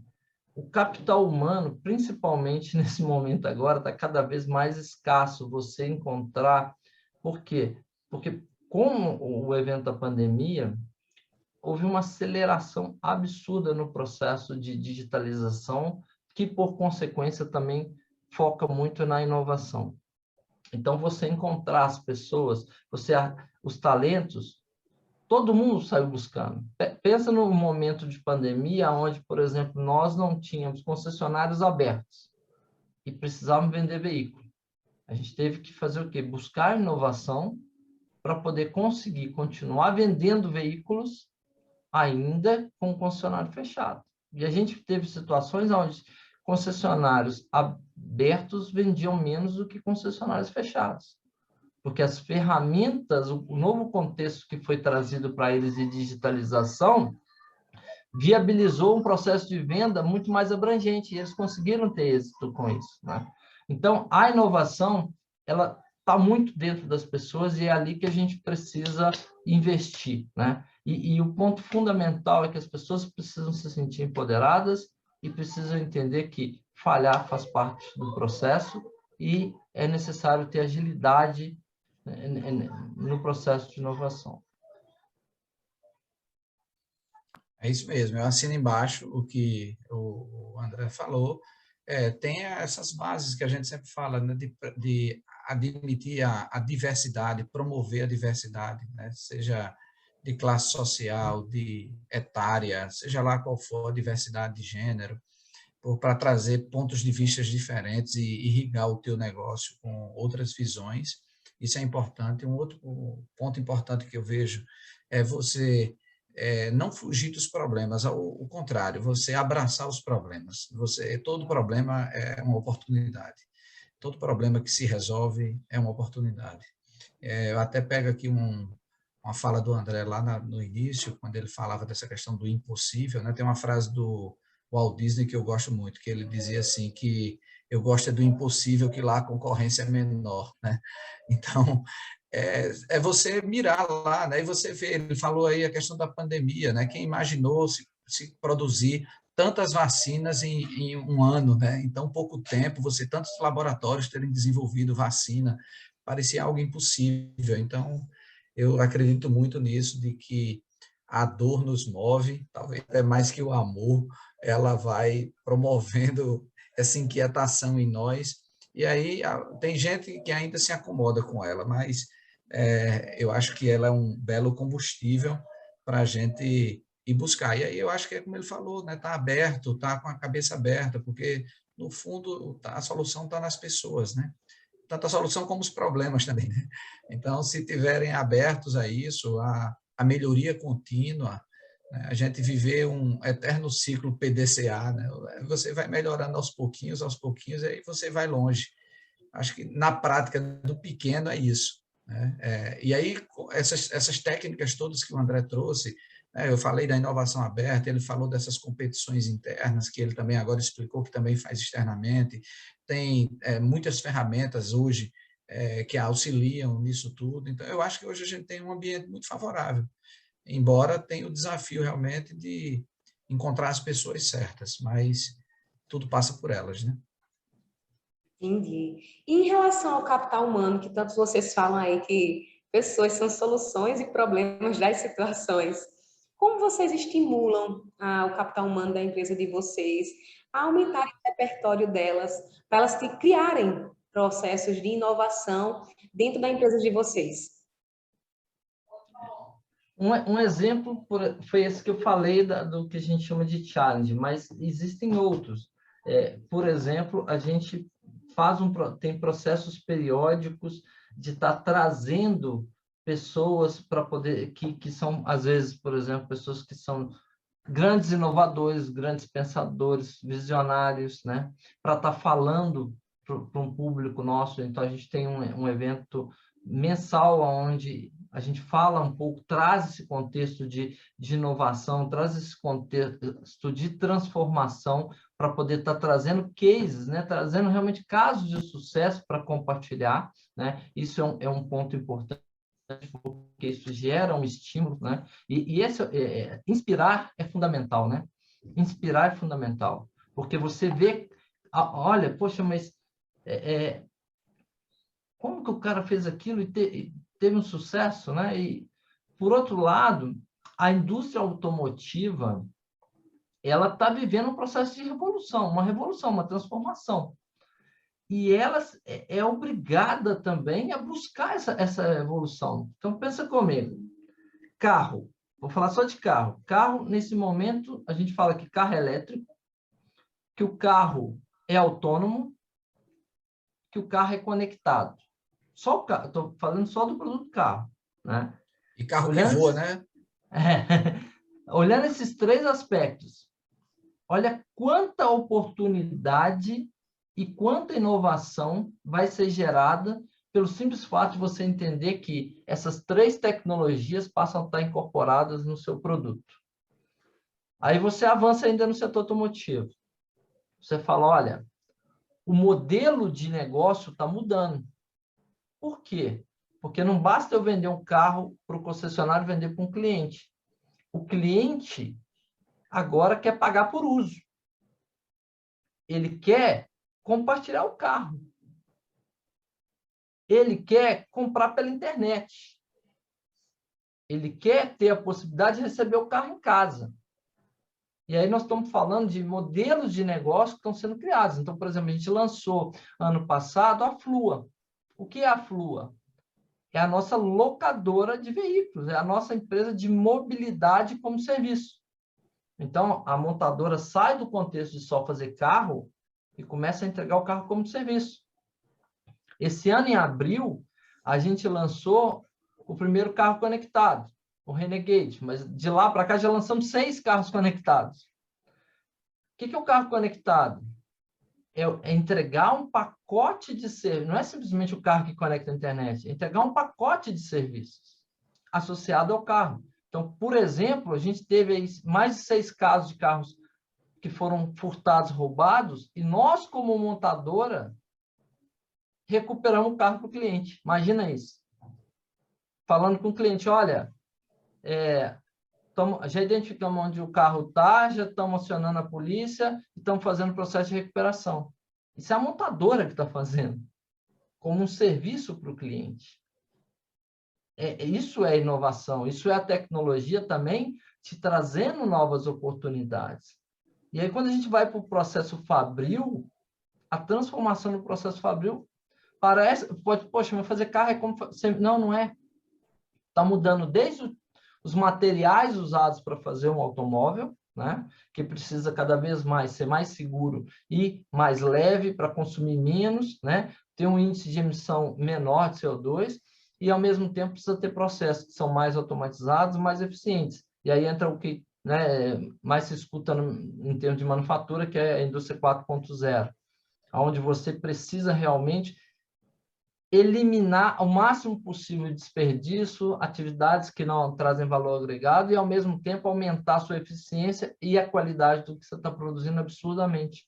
o capital humano, principalmente nesse momento agora, está cada vez mais escasso você encontrar. Por quê? Porque com o evento da pandemia, houve uma aceleração absurda no processo de digitalização, que, por consequência, também foca muito na inovação. Então, você encontrar as pessoas, os talentos, todo mundo saiu buscando. Pensa no momento de pandemia, onde, por exemplo, nós não tínhamos concessionários abertos e precisávamos vender veículo. A gente teve que fazer o quê? Buscar inovação para poder conseguir continuar vendendo veículos ainda com o concessionário fechado. E a gente teve situações onde concessionários abertos vendiam menos do que concessionários fechados. Porque as ferramentas, o novo contexto que foi trazido para eles de digitalização, viabilizou um processo de venda muito mais abrangente, e eles conseguiram ter êxito com isso, né? Então, a inovação, ela está muito dentro das pessoas, e é ali que a gente precisa investir, né? E o ponto fundamental é que as pessoas precisam se sentir empoderadas e precisam entender que falhar faz parte do processo e é necessário ter agilidade no processo de inovação. É isso mesmo, eu assino embaixo o que o André falou. Tem essas bases que a gente sempre fala, né, de admitir a diversidade, promover a diversidade, né, seja de classe social, de etária, seja lá qual for a diversidade de gênero, para trazer pontos de vista diferentes e irrigar o teu negócio com outras visões. Isso é importante. Um outro ponto importante que eu vejo é você não fugir dos problemas, ao contrário, você abraçar os problemas. Todo problema é uma oportunidade. Todo problema que se resolve é uma oportunidade. Eu até pego aqui uma fala do André lá no início, quando ele falava dessa questão do impossível, né? Tem uma frase do Walt Disney que eu gosto muito, que ele dizia assim, que eu gosto do impossível, que lá a concorrência é menor, né? Então, é você mirar lá, né? E você vê, ele falou aí a questão da pandemia, né? Quem imaginou se produzir tantas vacinas em um ano, né? Em tão pouco tempo, tantos laboratórios terem desenvolvido vacina, parecia algo impossível. Então, eu acredito muito nisso, de que a dor nos move, talvez até mais que o amor, ela vai promovendo essa inquietação em nós, e aí tem gente que ainda se acomoda com ela, mas eu acho que ela é um belo combustível para a gente ir buscar. E aí eu acho que é como ele falou, né? Tá aberto, tá com a cabeça aberta, porque no fundo a solução está nas pessoas, né? Tanto a solução como os problemas também, né? Então, se tiverem abertos a isso, a melhoria contínua, né? A gente viver um eterno ciclo PDCA, né? Você vai melhorando aos pouquinhos, e aí você vai longe. Acho que na prática do pequeno é isso, né? E aí, essas técnicas todas que o André trouxe, né? Eu falei da inovação aberta, ele falou dessas competições internas, que ele também agora explicou que também faz externamente. Tem muitas ferramentas hoje que auxiliam nisso tudo. Então, eu acho que hoje a gente tem um ambiente muito favorável, embora tenha o desafio realmente de encontrar as pessoas certas, mas tudo passa por elas, né? Entendi. E em relação ao capital humano, que tantos vocês falam aí que pessoas são soluções e problemas das situações, como vocês estimulam o capital humano da empresa de vocês a aumentar o repertório delas, para elas criarem processos de inovação dentro da empresa de vocês? Um exemplo foi esse que eu falei do que a gente chama de challenge, mas existem outros. Por exemplo, a gente tem processos periódicos de estar trazendo pessoas para poder, que são, às vezes, por exemplo, pessoas que são grandes inovadores, grandes pensadores, visionários, né? Para estar falando para um público nosso. Então, a gente tem um evento mensal onde a gente fala um pouco, traz esse contexto de inovação, traz esse contexto de transformação para poder estar trazendo cases, né? Trazendo realmente casos de sucesso para compartilhar, né? Isso é um ponto importante, porque isso gera um estímulo, né? E inspirar é fundamental, né? Inspirar é fundamental. Porque você vê, olha, poxa, mas como que o cara fez aquilo e teve um sucesso, né? E, por outro lado, a indústria automotiva, ela está vivendo um processo de revolução, uma transformação. E ela é obrigada também a buscar essa evolução. Então, pensa comigo. Carro. Vou falar só de carro. Carro, nesse momento, a gente fala que carro é elétrico, que o carro é autônomo, que o carro é conectado. Só o carro. Estou falando só do produto carro, né? E carro que voa, né? Olhando esses 3 aspectos, olha quanta oportunidade e quanta inovação vai ser gerada pelo simples fato de você entender que essas 3 tecnologias passam a estar incorporadas no seu produto. Aí você avança ainda no setor automotivo. Você fala, olha, o modelo de negócio está mudando. Por quê? Porque não basta eu vender um carro para o concessionário e vender para um cliente. O cliente agora quer pagar por uso. Ele quer compartilhar o carro. Ele quer comprar pela internet. Ele quer ter a possibilidade de receber o carro em casa. E aí nós estamos falando de modelos de negócio que estão sendo criados. Então, por exemplo, a gente lançou ano passado a Flua. O que é a Flua? É a nossa locadora de veículos, é a nossa empresa de mobilidade como serviço. Então, a montadora sai do contexto de só fazer carro e começa a entregar o carro como serviço. Esse ano, em abril, a gente lançou o primeiro carro conectado, o Renegade, mas de lá para cá já lançamos 6 carros conectados. O que é o carro conectado? É entregar um pacote de serviços, não é simplesmente o carro que conecta a internet, é entregar um pacote de serviços associado ao carro. Então, por exemplo, a gente teve aí mais de 6 casos de carros que foram furtados, roubados, e nós, como montadora, recuperamos o carro para o cliente. Imagina isso. Falando com o cliente, olha, já identificamos onde o carro está, já estamos acionando a polícia e estamos fazendo o processo de recuperação. Isso é a montadora que está fazendo, como um serviço para o cliente. Isso é inovação, isso é a tecnologia também te trazendo novas oportunidades. E aí, quando a gente vai para o processo fabril, a transformação do processo fabril parece... Poxa, mas fazer carro é como... Não, não é. Está mudando desde os materiais usados para fazer um automóvel, né? Que precisa cada vez mais ser mais seguro e mais leve para consumir menos, né? Ter um índice de emissão menor de CO2 e, ao mesmo tempo, precisa ter processos que são mais automatizados, mais eficientes. E aí entra o que, né, mais se escuta em termos de manufatura, que é a indústria 4.0, onde você precisa realmente eliminar o máximo possível de desperdício, atividades que não trazem valor agregado e, ao mesmo tempo, aumentar a sua eficiência e a qualidade do que você está produzindo absurdamente.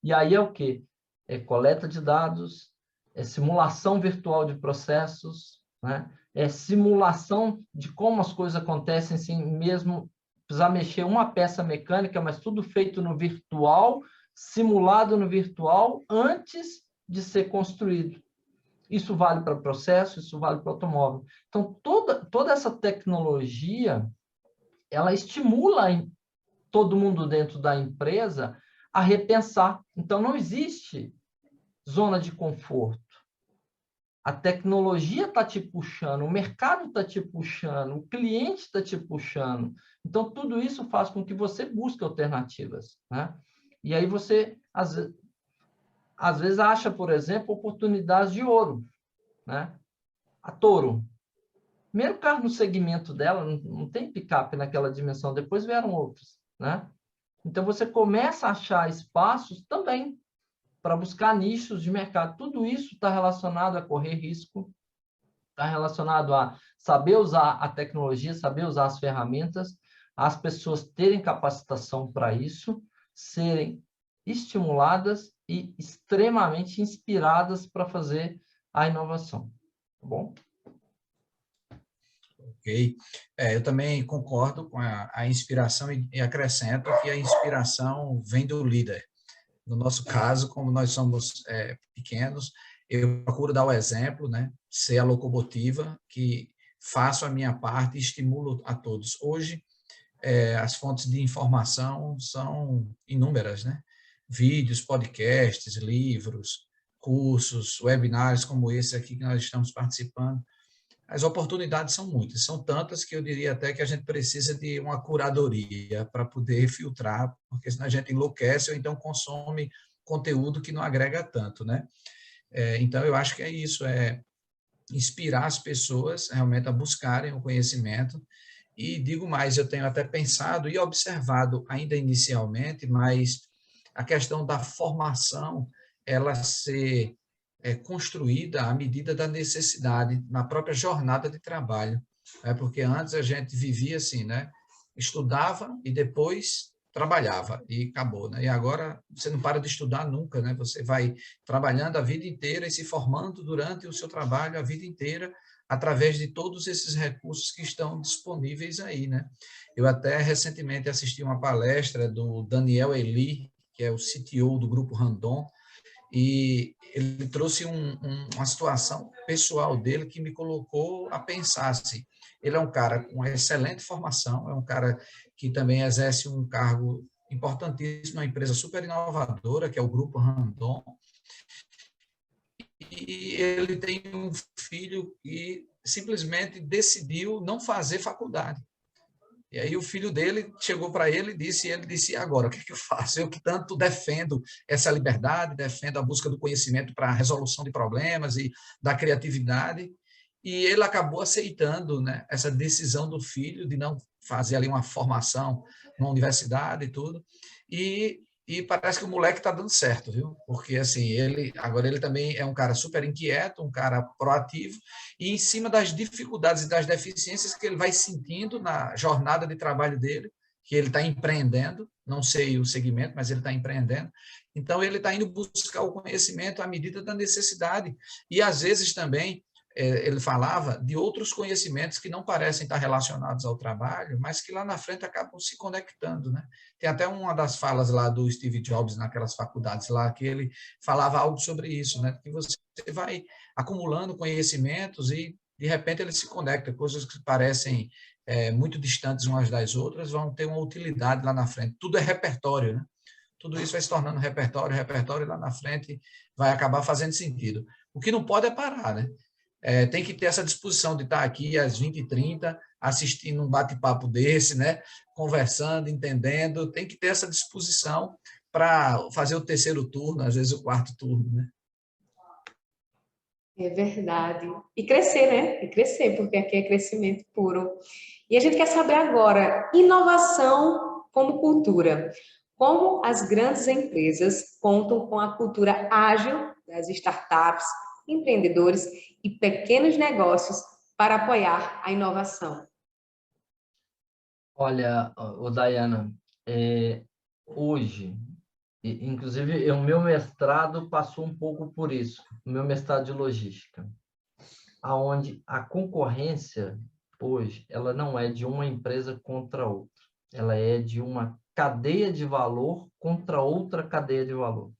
E aí é o quê? É coleta de dados, é simulação virtual de processos, né? É simulação de como as coisas acontecem sem mesmo precisar mexer uma peça mecânica, mas tudo feito no virtual, simulado no virtual, antes de ser construído. Isso vale para processo, isso vale para automóvel. Então, toda essa tecnologia, ela estimula todo mundo dentro da empresa a repensar. Então, não existe zona de conforto. A tecnologia está te puxando, o mercado está te puxando, o cliente está te puxando. Então, tudo isso faz com que você busque alternativas, né? E aí você, às vezes, acha, por exemplo, oportunidades de ouro, né? A Toro. Primeiro carro no segmento dela, não tem picape naquela dimensão, depois vieram outros, né? Então, você começa a achar espaços também para buscar nichos de mercado. Tudo isso está relacionado a correr risco, está relacionado a saber usar a tecnologia, saber usar as ferramentas, as pessoas terem capacitação para isso, serem estimuladas e extremamente inspiradas para fazer a inovação. Tá bom? Ok? Eu também concordo com a inspiração e acrescento que a inspiração vem do líder. No nosso caso, como nós somos pequenos, eu procuro dar o exemplo, né? Ser a locomotiva que faço a minha parte e estimulo a todos. Hoje, as fontes de informação são inúmeras, né? Vídeos, podcasts, livros, cursos, webinários como esse aqui que nós estamos participando. As oportunidades são muitas, são tantas que eu diria até que a gente precisa de uma curadoria para poder filtrar, porque senão a gente enlouquece ou então consome conteúdo que não agrega tanto, né? Então, eu acho que é isso, inspirar as pessoas realmente a buscarem o conhecimento. E digo mais, eu tenho até pensado e observado ainda inicialmente, mas a questão da formação, ela ser construída à medida da necessidade, na própria jornada de trabalho. Porque antes a gente vivia assim, né? Estudava e depois trabalhava e acabou, né? E agora você não para de estudar nunca, né? Você vai trabalhando a vida inteira e se formando durante o seu trabalho a vida inteira, através de todos esses recursos que estão disponíveis aí, né? Eu até recentemente assisti uma palestra do Daniel Eli, que é o CTO do Grupo Randon, e ele trouxe uma situação pessoal dele que me colocou a pensar assim. Ele é um cara com excelente formação, é um cara que também exerce um cargo importantíssimo numa empresa super inovadora, que é o Grupo Randon, e ele tem um filho que simplesmente decidiu não fazer faculdade. E aí o filho dele chegou para ele e ele disse, e agora, o que eu faço? Eu que tanto defendo essa liberdade, defendo a busca do conhecimento para a resolução de problemas e da criatividade, e ele acabou aceitando, né, essa decisão do filho de não fazer ali uma formação na universidade e tudo, e parece que o moleque está dando certo, viu? Porque assim, agora ele também é um cara super inquieto, um cara proativo, e em cima das dificuldades e das deficiências que ele vai sentindo na jornada de trabalho dele, que ele está empreendendo, não sei o segmento, mas ele está empreendendo, então ele está indo buscar o conhecimento à medida da necessidade, e às vezes também ele falava de outros conhecimentos que não parecem estar relacionados ao trabalho, mas que lá na frente acabam se conectando, né? Tem até uma das falas lá do Steve Jobs naquelas faculdades lá, que ele falava algo sobre isso, né? Que você vai acumulando conhecimentos e, de repente, ele se conecta, coisas que parecem muito distantes umas das outras, vão ter uma utilidade lá na frente. Tudo é repertório, né? Tudo isso vai se tornando repertório, e lá na frente vai acabar fazendo sentido. O que não pode é parar, né? Tem que ter essa disposição de estar aqui às 20h30, assistindo um bate-papo desse, né? Conversando, entendendo, tem que ter essa disposição para fazer o terceiro turno, às vezes o quarto turno, né? É verdade. E crescer, né? E crescer, porque aqui é crescimento puro. E a gente quer saber agora, inovação como cultura. Como as grandes empresas contam com a cultura ágil das startups, empreendedores e pequenos negócios para apoiar a inovação? Olha, Dayana, hoje, inclusive, o meu mestrado passou um pouco por isso, o meu mestrado de logística, aonde a concorrência, hoje, ela não é de uma empresa contra outra, ela é de uma cadeia de valor contra outra cadeia de valor.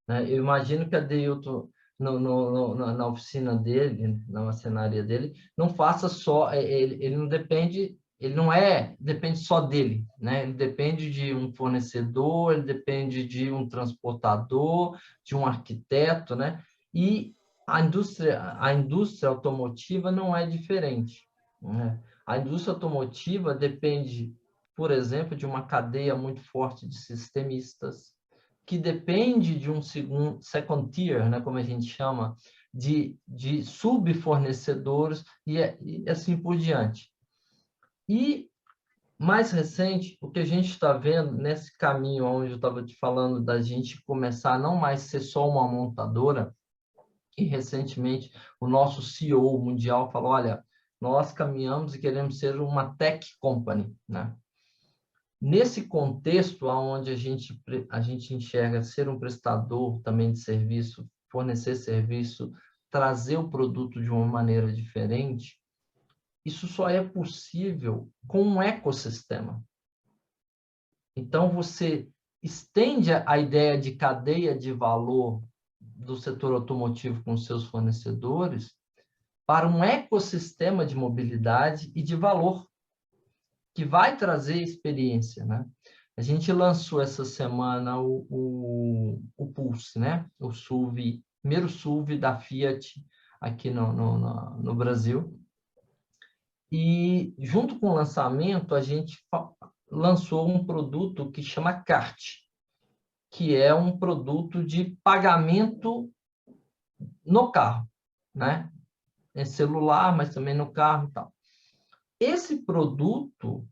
Eu imagino que a Deilton, na oficina dele, na macenaria dele, não faça só, ele não depende, depende só dele, né? Ele depende de um fornecedor, ele depende de um transportador, de um arquiteto, né? E a indústria automotiva não é diferente, né? A indústria automotiva depende, por exemplo, de uma cadeia muito forte de sistemistas, que depende de um second tier, né, como a gente chama, de subfornecedores e assim por diante. E, mais recente, o que a gente está vendo nesse caminho onde eu estava te falando da gente começar a não mais ser só uma montadora, e recentemente o nosso CEO mundial falou, olha, nós caminhamos e queremos ser uma tech company, né? Nesse contexto, onde a gente enxerga ser um prestador também de serviço, fornecer serviço, trazer o produto de uma maneira diferente, isso só é possível com um ecossistema. Então, você estende a ideia de cadeia de valor do setor automotivo com seus fornecedores para um ecossistema de mobilidade e de valor, que vai trazer experiência, né? A gente lançou essa semana o Pulse, né? O SUV, primeiro SUV da Fiat aqui no Brasil. E, junto com o lançamento, a gente lançou um produto que chama Kart, que é um produto de pagamento no carro, né? É celular, mas também no carro e tal. Esse produto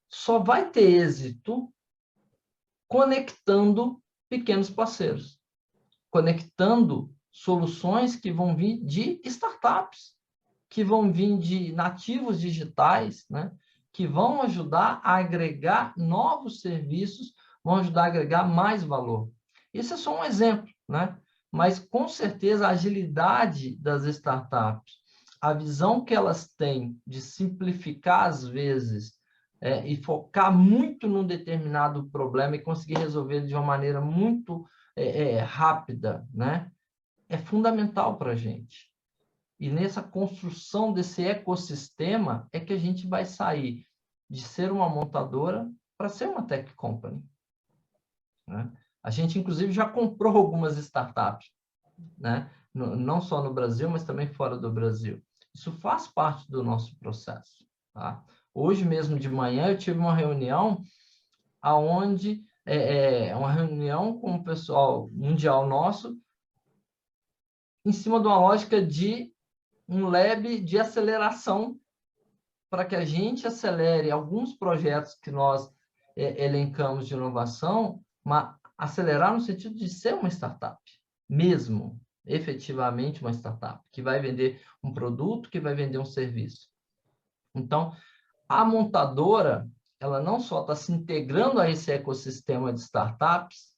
só vai ter êxito conectando pequenos parceiros, conectando soluções que vão vir de startups, que vão vir de nativos digitais, né? Que vão ajudar a agregar novos serviços, vão ajudar a agregar mais valor. Esse é só um exemplo, né? Mas, com certeza, a agilidade das startups, a visão que elas têm de simplificar, às vezes, e focar muito num determinado problema e conseguir resolver de uma maneira muito rápida, né? É fundamental para a gente. E nessa construção desse ecossistema é que a gente vai sair de ser uma montadora para ser uma tech company, né? A gente, inclusive, já comprou algumas startups, né? Não só no Brasil, mas também fora do Brasil. Isso faz parte do nosso processo, tá? Hoje mesmo de manhã eu tive uma reunião onde uma reunião com o pessoal mundial nosso em cima de uma lógica de um lab de aceleração para que a gente acelere alguns projetos que nós elencamos de inovação, mas acelerar no sentido de ser uma startup, mesmo, efetivamente uma startup, que vai vender um produto, que vai vender um serviço. Então, a montadora, ela não só está se integrando a esse ecossistema de startups,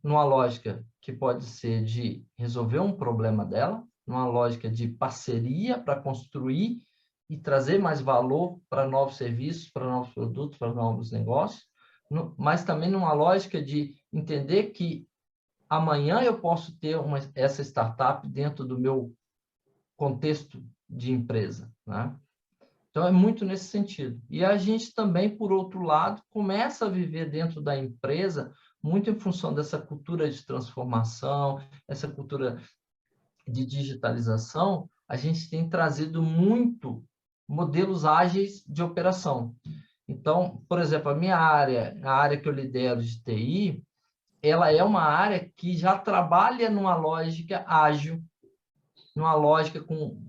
numa lógica que pode ser de resolver um problema dela, numa lógica de parceria para construir e trazer mais valor para novos serviços, para novos produtos, para novos negócios, mas também numa lógica de entender que amanhã eu posso ter essa startup dentro do meu contexto de empresa, né? Então, é muito nesse sentido. E a gente também, por outro lado, começa a viver dentro da empresa muito em função dessa cultura de transformação, essa cultura de digitalização. A gente tem trazido muito modelos ágeis de operação. Então, por exemplo, a área que eu lidero de TI, ela é uma área que já trabalha numa lógica ágil, numa lógica com...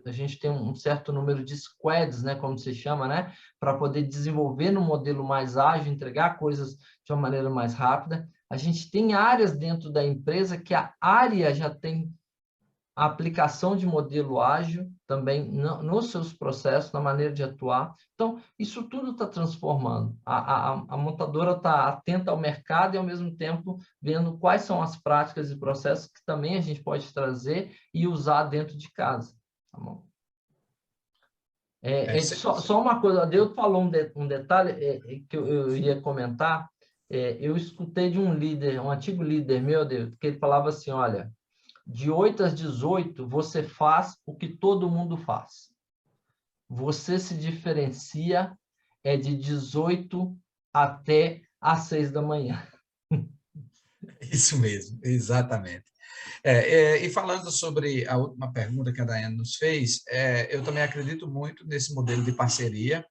A gente tem um certo número de squads, né, como se chama, né, para poder desenvolver no modelo mais ágil, entregar coisas de uma maneira mais rápida. A gente tem áreas dentro da empresa que a área já tem a aplicação de modelo ágil também nos seus processos, na maneira de atuar. Então, isso tudo está transformando. A montadora está atenta ao mercado e, ao mesmo tempo, vendo quais são as práticas e processos que também a gente pode trazer e usar dentro de casa. Tá bom? Só uma coisa, Deus falou um detalhe que eu ia comentar. Eu escutei de um líder, um antigo líder meu, Deus, que ele falava assim, olha, de 8 às 18, você faz o que todo mundo faz. Você se diferencia de 18 até às 6 da manhã. Isso mesmo, exatamente. E falando sobre a última pergunta que a Daiane nos fez, eu também acredito muito nesse modelo de parceria.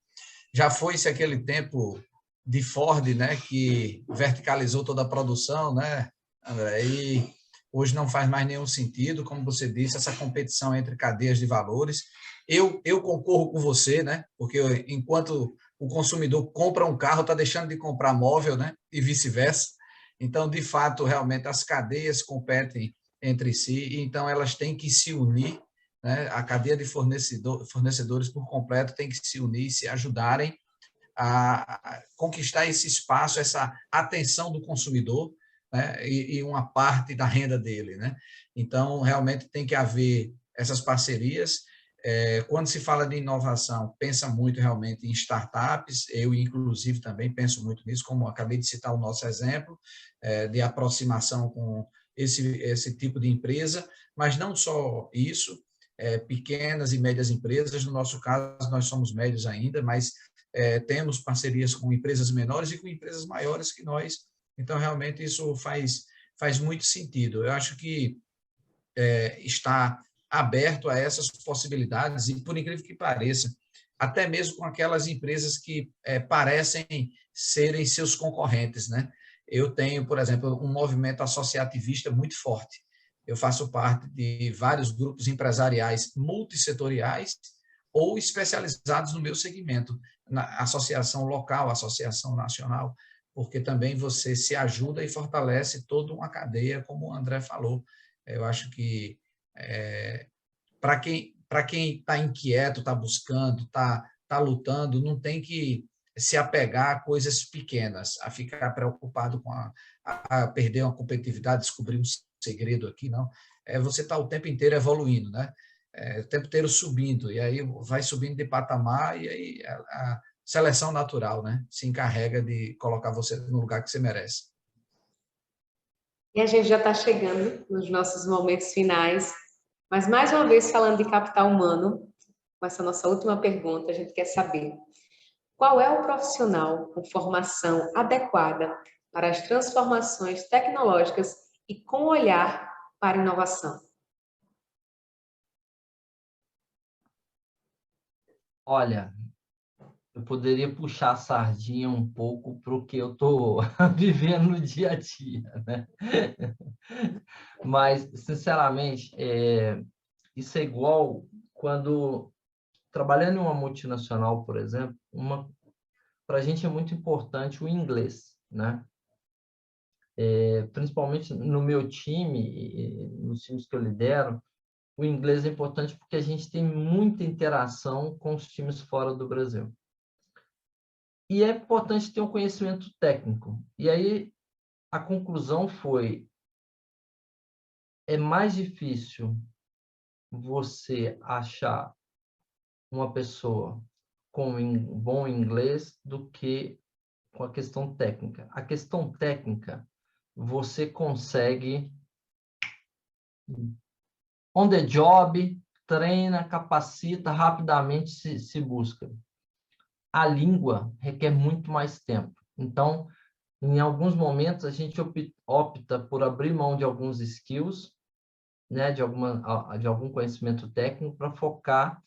Já foi-se aquele tempo de Ford, né, que verticalizou toda a produção, né, André? E hoje não faz mais nenhum sentido, como você disse, essa competição entre cadeias de valores. Eu concorro com você, né, porque enquanto o consumidor compra um carro, está deixando de comprar móvel, né, e vice-versa. Então, de fato, realmente, as cadeias competem entre si, então elas têm que se unir, né? A cadeia de fornecedores por completo tem que se unir, se ajudarem a conquistar esse espaço, essa atenção do consumidor, né? E uma parte da renda dele, né? Então, realmente tem que haver essas parcerias. Quando se fala de inovação, pensa muito realmente em startups, eu, inclusive, também penso muito nisso, como acabei de citar o nosso exemplo, de aproximação com esse tipo de empresa, mas não só isso, pequenas e médias empresas, no nosso caso, nós somos médios ainda, mas temos parcerias com empresas menores e com empresas maiores que nós, então, realmente, isso faz muito sentido. Eu acho que está aberto a essas possibilidades e, por incrível que pareça, até mesmo com aquelas empresas que parecem serem seus concorrentes, né? Eu tenho, por exemplo, um movimento associativista muito forte. Eu faço parte de vários grupos empresariais multissetoriais ou especializados no meu segmento, na associação local, associação nacional, porque também você se ajuda e fortalece toda uma cadeia, como o André falou. Eu acho que para quem está inquieto, está buscando, está lutando, não tem que se apegar a coisas pequenas, a ficar preocupado com a perder uma competitividade, descobrir um segredo aqui, não. Você está o tempo inteiro evoluindo, né? O tempo inteiro subindo, e aí vai subindo de patamar, e aí a seleção natural, né, se encarrega de colocar você no lugar que você merece. E a gente já está chegando nos nossos momentos finais, mas mais uma vez falando de capital humano, com essa nossa última pergunta, a gente quer saber qual é o profissional com formação adequada para as transformações tecnológicas e com olhar para a inovação? Olha, eu poderia puxar a sardinha um pouco para o que eu estou vivendo no dia a dia, né? Mas, sinceramente, isso é igual quando, trabalhando em uma multinacional, por exemplo, para a gente é muito importante o inglês, né? Principalmente no meu time, nos times que eu lidero, o inglês é importante porque a gente tem muita interação com os times fora do Brasil. E é importante ter um conhecimento técnico. E aí, a conclusão foi: é mais difícil você achar uma pessoa com bom inglês do que com a questão técnica. A questão técnica, você consegue on the job, treina, capacita, rapidamente se busca. A língua requer muito mais tempo. Então, em alguns momentos, a gente opta por abrir mão de alguns skills, né, de algum conhecimento técnico, para focar,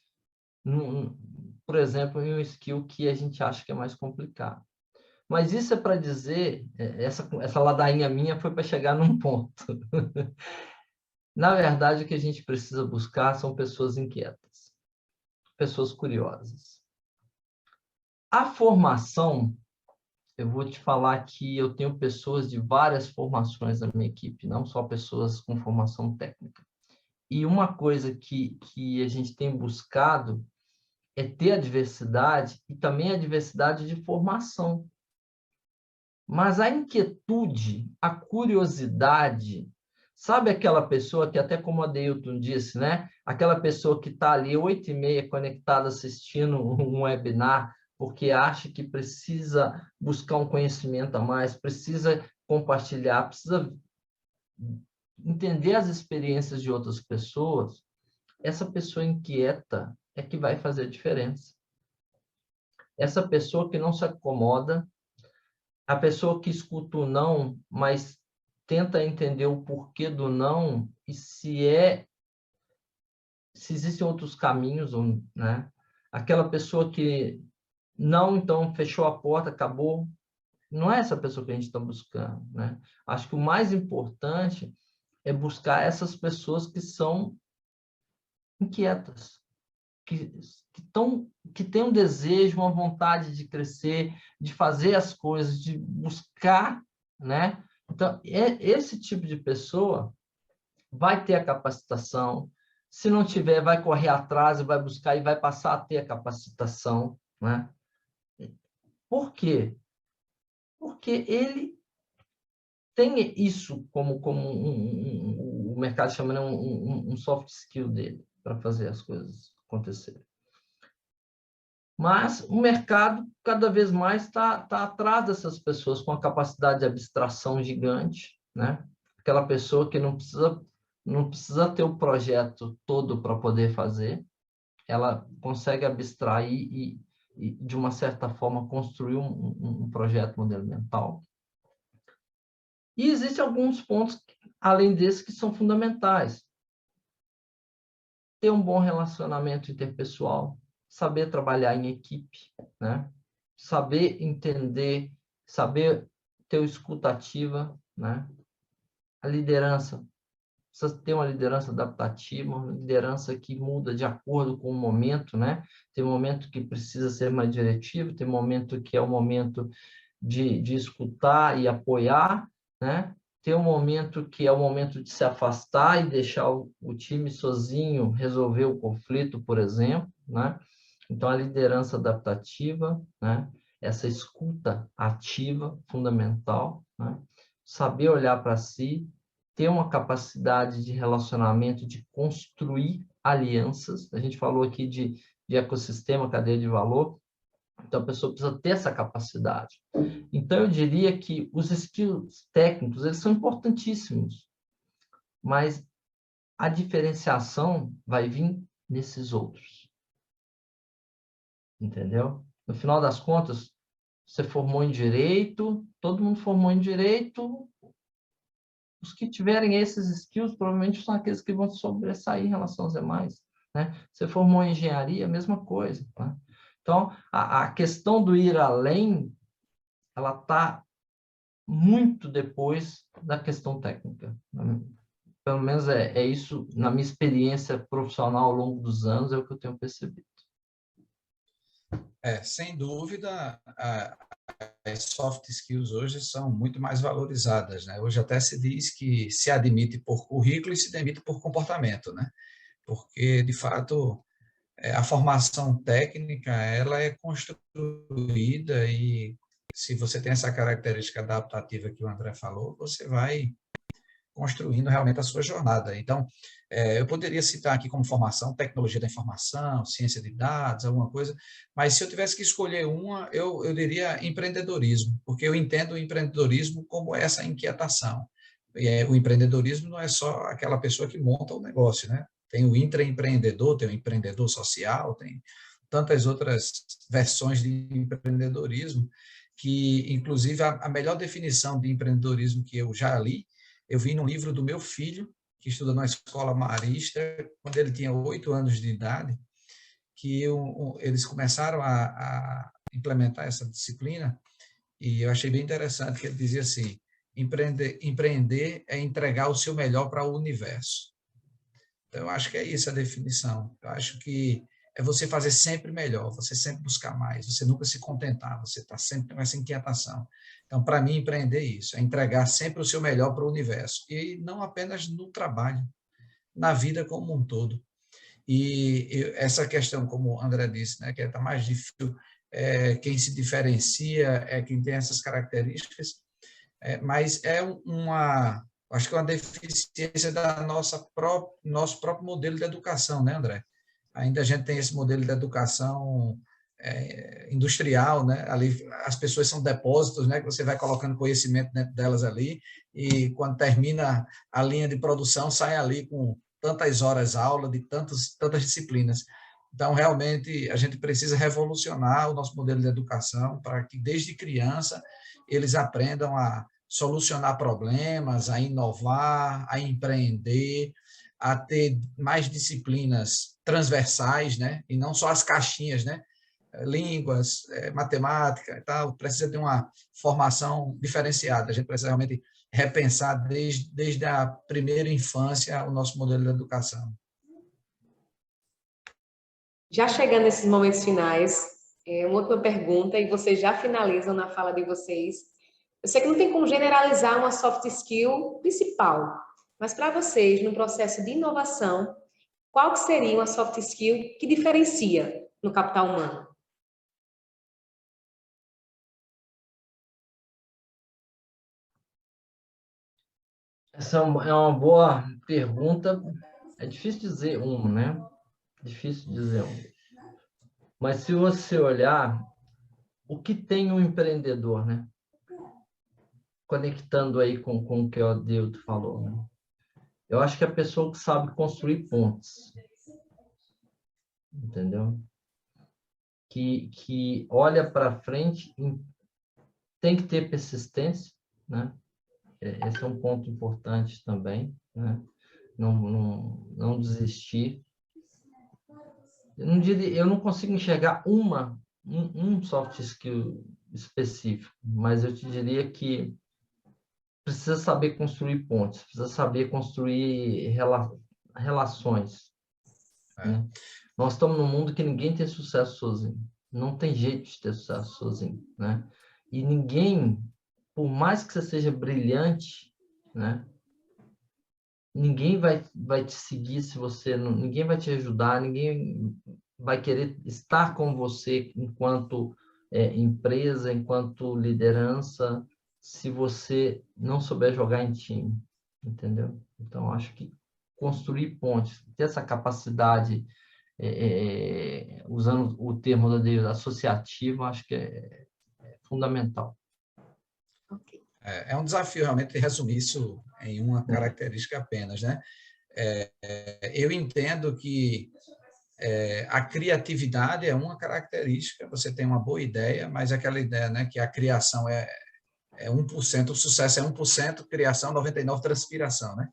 por exemplo, em um skill que a gente acha que é mais complicado. Mas isso é para dizer, essa ladainha minha foi para chegar num ponto. Na verdade, o que a gente precisa buscar são pessoas inquietas, pessoas curiosas. A formação, eu vou te falar que eu tenho pessoas de várias formações na minha equipe, não só pessoas com formação técnica. E uma coisa que a gente tem buscado é ter a diversidade e também a diversidade de formação. Mas a inquietude, a curiosidade, sabe aquela pessoa que, até como a Deilton disse, né? Aquela pessoa que está ali 8h30 conectada assistindo um webinar, porque acha que precisa buscar um conhecimento a mais, precisa compartilhar, precisa entender as experiências de outras pessoas. Essa pessoa inquieta é que vai fazer a diferença. Essa pessoa que não se acomoda, a pessoa que escuta o não, mas tenta entender o porquê do não e se existem outros caminhos, né? Aquela pessoa que não, então fechou a porta, acabou. Não é essa pessoa que a gente está buscando, né? Acho que o mais importante é buscar essas pessoas que são inquietas, que têm um desejo, uma vontade de crescer, de fazer as coisas, de buscar, né? Então, esse tipo de pessoa vai ter a capacitação. Se não tiver, vai correr atrás e vai buscar e vai passar a ter a capacitação, né? Por quê? Porque ele tem isso como o mercado chama, né, um soft skill dele para fazer as coisas acontecerem. Mas o mercado, cada vez mais, está atrás dessas pessoas com a capacidade de abstração gigante, né? Aquela pessoa que não precisa ter o projeto todo para poder fazer, ela consegue abstrair e, de uma certa forma, construir um projeto modelo mental. E existem alguns pontos, além desses, que são fundamentais. Ter um bom relacionamento interpessoal, saber trabalhar em equipe, né? Saber entender, saber ter escuta ativa, né? A liderança. Precisa ter uma liderança adaptativa, uma liderança que muda de acordo com o momento, né? Tem momento que precisa ser mais diretivo, tem momento que é o momento de escutar e apoiar, né? Tem um momento que é o momento de se afastar e deixar o time sozinho resolver o conflito, por exemplo, né? Então, a liderança adaptativa, né? Essa escuta ativa, fundamental, né? Saber olhar para si, ter uma capacidade de relacionamento, de construir alianças. A gente falou aqui de ecossistema, cadeia de valor. Então, a pessoa precisa ter essa capacidade. Então, eu diria que os skills técnicos, eles são importantíssimos, mas a diferenciação vai vir nesses outros. Entendeu? No final das contas, você formou em Direito, todo mundo formou em Direito, os que tiverem esses skills provavelmente são aqueles que vão sobressair em relação aos demais, né? Você formou em Engenharia, a mesma coisa, tá? Então, a questão do ir além, ela está muito depois da questão técnica. Pelo menos é isso, na minha experiência profissional ao longo dos anos, é o que eu tenho percebido. Sem dúvida, as soft skills hoje são muito mais valorizadas, né? Hoje até se diz que se admite por currículo e se demite por comportamento, né? Porque, de fato, a formação técnica, ela é construída e se você tem essa característica adaptativa que o André falou, você vai construindo realmente a sua jornada. Então, eu poderia citar aqui como formação tecnologia da informação, ciência de dados, alguma coisa, mas se eu tivesse que escolher uma, eu diria empreendedorismo, porque eu entendo o empreendedorismo como essa inquietação. O empreendedorismo não é só aquela pessoa que monta o negócio, né? Tem o intraempreendedor, tem o empreendedor social, tem tantas outras versões de empreendedorismo que, inclusive, a melhor definição de empreendedorismo que eu já li, eu vi no livro do meu filho, que estuda na escola marista, quando ele tinha 8 anos de idade, que eles começaram a implementar essa disciplina, e eu achei bem interessante que ele dizia assim, empreender é entregar o seu melhor para o universo. Então, eu acho que é isso a definição. Eu acho que é você fazer sempre melhor, você sempre buscar mais, você nunca se contentar, você está sempre com essa inquietação. Então, para mim, empreender é isso, é entregar sempre o seu melhor para o universo, e não apenas no trabalho, na vida como um todo. E essa questão, como o André disse, né, que está mais difícil, quem se diferencia é quem tem essas características, mas acho que é uma deficiência da nosso próprio modelo de educação, né, André? Ainda a gente tem esse modelo de educação industrial, né? Ali as pessoas são depósitos, né? Que você vai colocando conhecimento dentro delas ali e quando termina a linha de produção sai ali com tantas horas aula de tantas disciplinas. Então, realmente, a gente precisa revolucionar o nosso modelo de educação para que, desde criança, eles aprendam a solucionar problemas, a inovar, a empreender, a ter mais disciplinas transversais, né? E não só as caixinhas, né? Línguas, matemática e tal, precisa ter uma formação diferenciada. A gente precisa realmente repensar desde a primeira infância o nosso modelo de educação. Já chegando nesses momentos finais, uma última pergunta, e vocês já finalizam na fala de vocês. Eu sei que não tem como generalizar uma soft skill principal, mas para vocês, no processo de inovação, qual que seria uma soft skill que diferencia no capital humano? Essa é uma boa pergunta. É difícil dizer uma, né? Difícil dizer um. Mas se você olhar, o que tem um empreendedor, né? Conectando aí com o que o Adeuto falou, né? Eu acho que é a pessoa que sabe construir pontes, entendeu? Que olha para frente, tem que ter persistência, né? Esse é um ponto importante também, né? Não desistir. Eu não consigo enxergar um soft skill específico, mas eu te diria que precisa saber construir pontes, precisa saber construir relações. Né? Nós estamos num mundo que ninguém tem sucesso sozinho. Não tem jeito de ter sucesso sozinho. Né? E ninguém, por mais que você seja brilhante, né? Ninguém vai te seguir se você não... Ninguém vai te ajudar, ninguém vai querer estar com você enquanto empresa, enquanto liderança, se você não souber jogar em time, entendeu? Então, acho que construir pontes, ter essa capacidade, usando o termo da associativo, acho que é fundamental. É um desafio realmente resumir isso em uma característica apenas, né? Eu entendo que a criatividade é uma característica, você tem uma boa ideia, mas aquela ideia, né, que a criação é 1%, o sucesso é 1%, criação 99%, transpiração, né?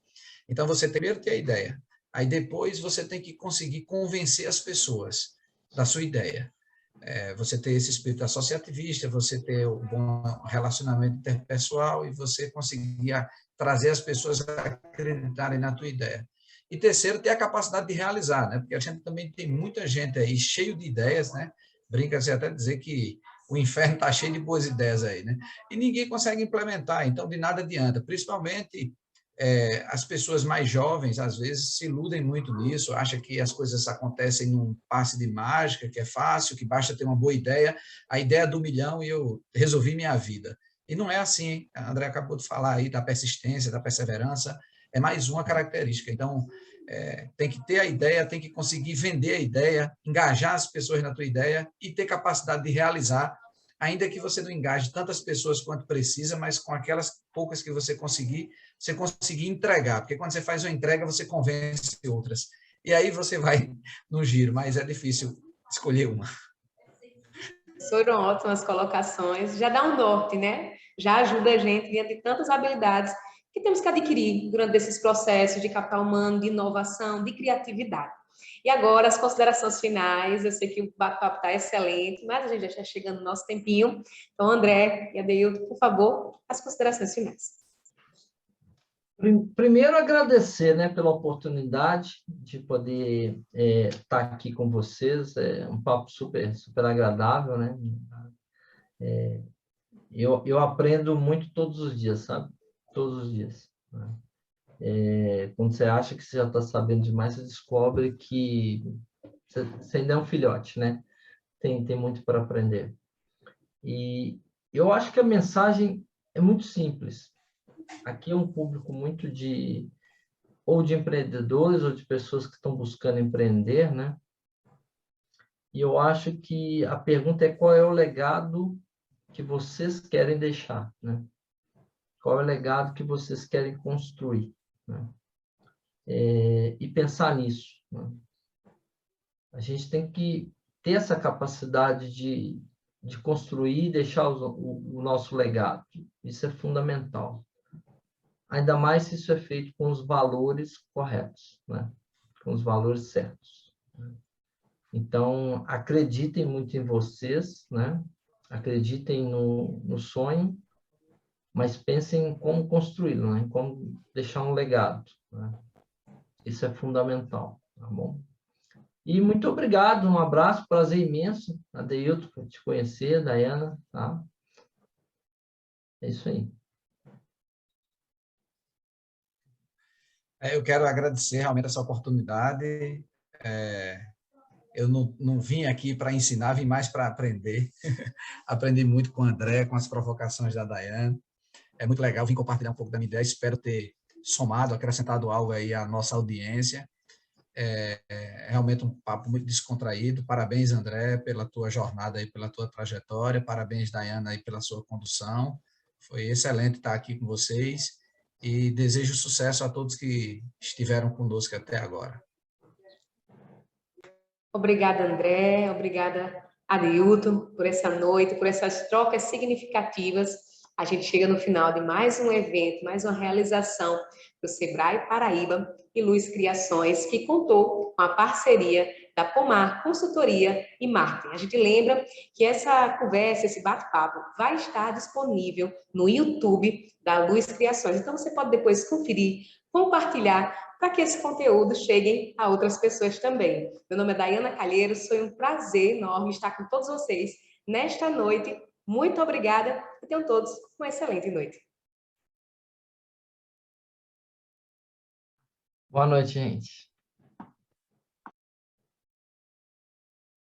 Então, você primeiro tem a ideia, aí depois você tem que conseguir convencer as pessoas da sua ideia. Você ter esse espírito associativista, você ter o bom relacionamento interpessoal e você conseguir trazer as pessoas a acreditarem na tua ideia. E terceiro, ter a capacidade de realizar, né? Porque a gente também tem muita gente aí cheio de ideias, né? Brinca-se até dizer que o inferno está cheio de boas ideias aí, né? E ninguém consegue implementar, então de nada adianta. Principalmente as pessoas mais jovens, às vezes, se iludem muito nisso, acham que as coisas acontecem num passe de mágica, que é fácil, que basta ter uma boa ideia, a ideia do milhão e eu resolvi minha vida. E não é assim, hein? A André acabou de falar aí da persistência, da perseverança, é mais uma característica. Então, tem que ter a ideia, tem que conseguir vender a ideia, engajar as pessoas na tua ideia e ter capacidade de realizar, ainda que você não engaje tantas pessoas quanto precisa, mas com aquelas poucas que você conseguir entregar, porque quando você faz uma entrega, você convence outras. E aí você vai no giro, mas é difícil escolher uma. Foram ótimas colocações, já dá um norte, né? Já ajuda a gente diante de tantas habilidades que temos que adquirir durante esses processos de capital humano, de inovação, de criatividade. E agora, as considerações finais. Eu sei que o bate-papo está excelente, mas a gente já está chegando no nosso tempinho. Então, André e Adeildo, por favor, as considerações finais. Primeiro, agradecer, né, pela oportunidade de poder estar aqui com vocês. É um papo super, super agradável, né? Eu aprendo muito todos os dias, sabe? Todos os dias. Né? Quando você acha que você já está sabendo demais, você descobre que você ainda é um filhote, né? Tem muito para aprender. E eu acho que a mensagem é muito simples. Aqui é um público muito ou de empreendedores ou de pessoas que estão buscando empreender, né? E eu acho que a pergunta é qual é o legado que vocês querem deixar, né? Qual é o legado que vocês querem construir, né? E pensar nisso, né? A gente tem que ter essa capacidade de construir e deixar o nosso legado. Isso é fundamental. Ainda mais se isso é feito com os valores corretos, né? Com os valores certos. Então, acreditem muito em vocês, né? Acreditem no sonho, mas pensem em como construí-lo, né? Em como deixar um legado, né? Isso é fundamental, tá bom? E muito obrigado, um abraço, prazer imenso, Adeildo, por te conhecer, Dayana, tá? É isso aí. Eu quero agradecer realmente essa oportunidade. Eu não vim aqui para ensinar, vim mais para aprender. Aprendi muito com o André, com as provocações da Dayana. É muito legal, vim compartilhar um pouco da minha ideia. Espero ter somado, acrescentado algo aí à nossa audiência. realmente um papo muito descontraído. Parabéns, André, pela tua jornada aí, pela tua trajetória. Parabéns, Dayana, aí, pela sua condução. Foi excelente estar aqui com vocês e desejo sucesso a todos que estiveram conosco até agora. Obrigada, André. Obrigada, Adeilton, por essa noite, por essas trocas significativas. A gente chega no final de mais um evento, mais uma realização do Sebrae Paraíba e Luz Criações, que contou com a parceria da Pomar Consultoria e Marketing. A gente lembra que essa conversa, esse bate-papo, vai estar disponível no YouTube da Luz Criações. Então, você pode depois conferir, compartilhar, para que esse conteúdo chegue a outras pessoas também. Meu nome é Dayana Calheiros, foi um prazer enorme estar com todos vocês nesta noite. Muito obrigada e tenham todos uma excelente noite. Boa noite, gente.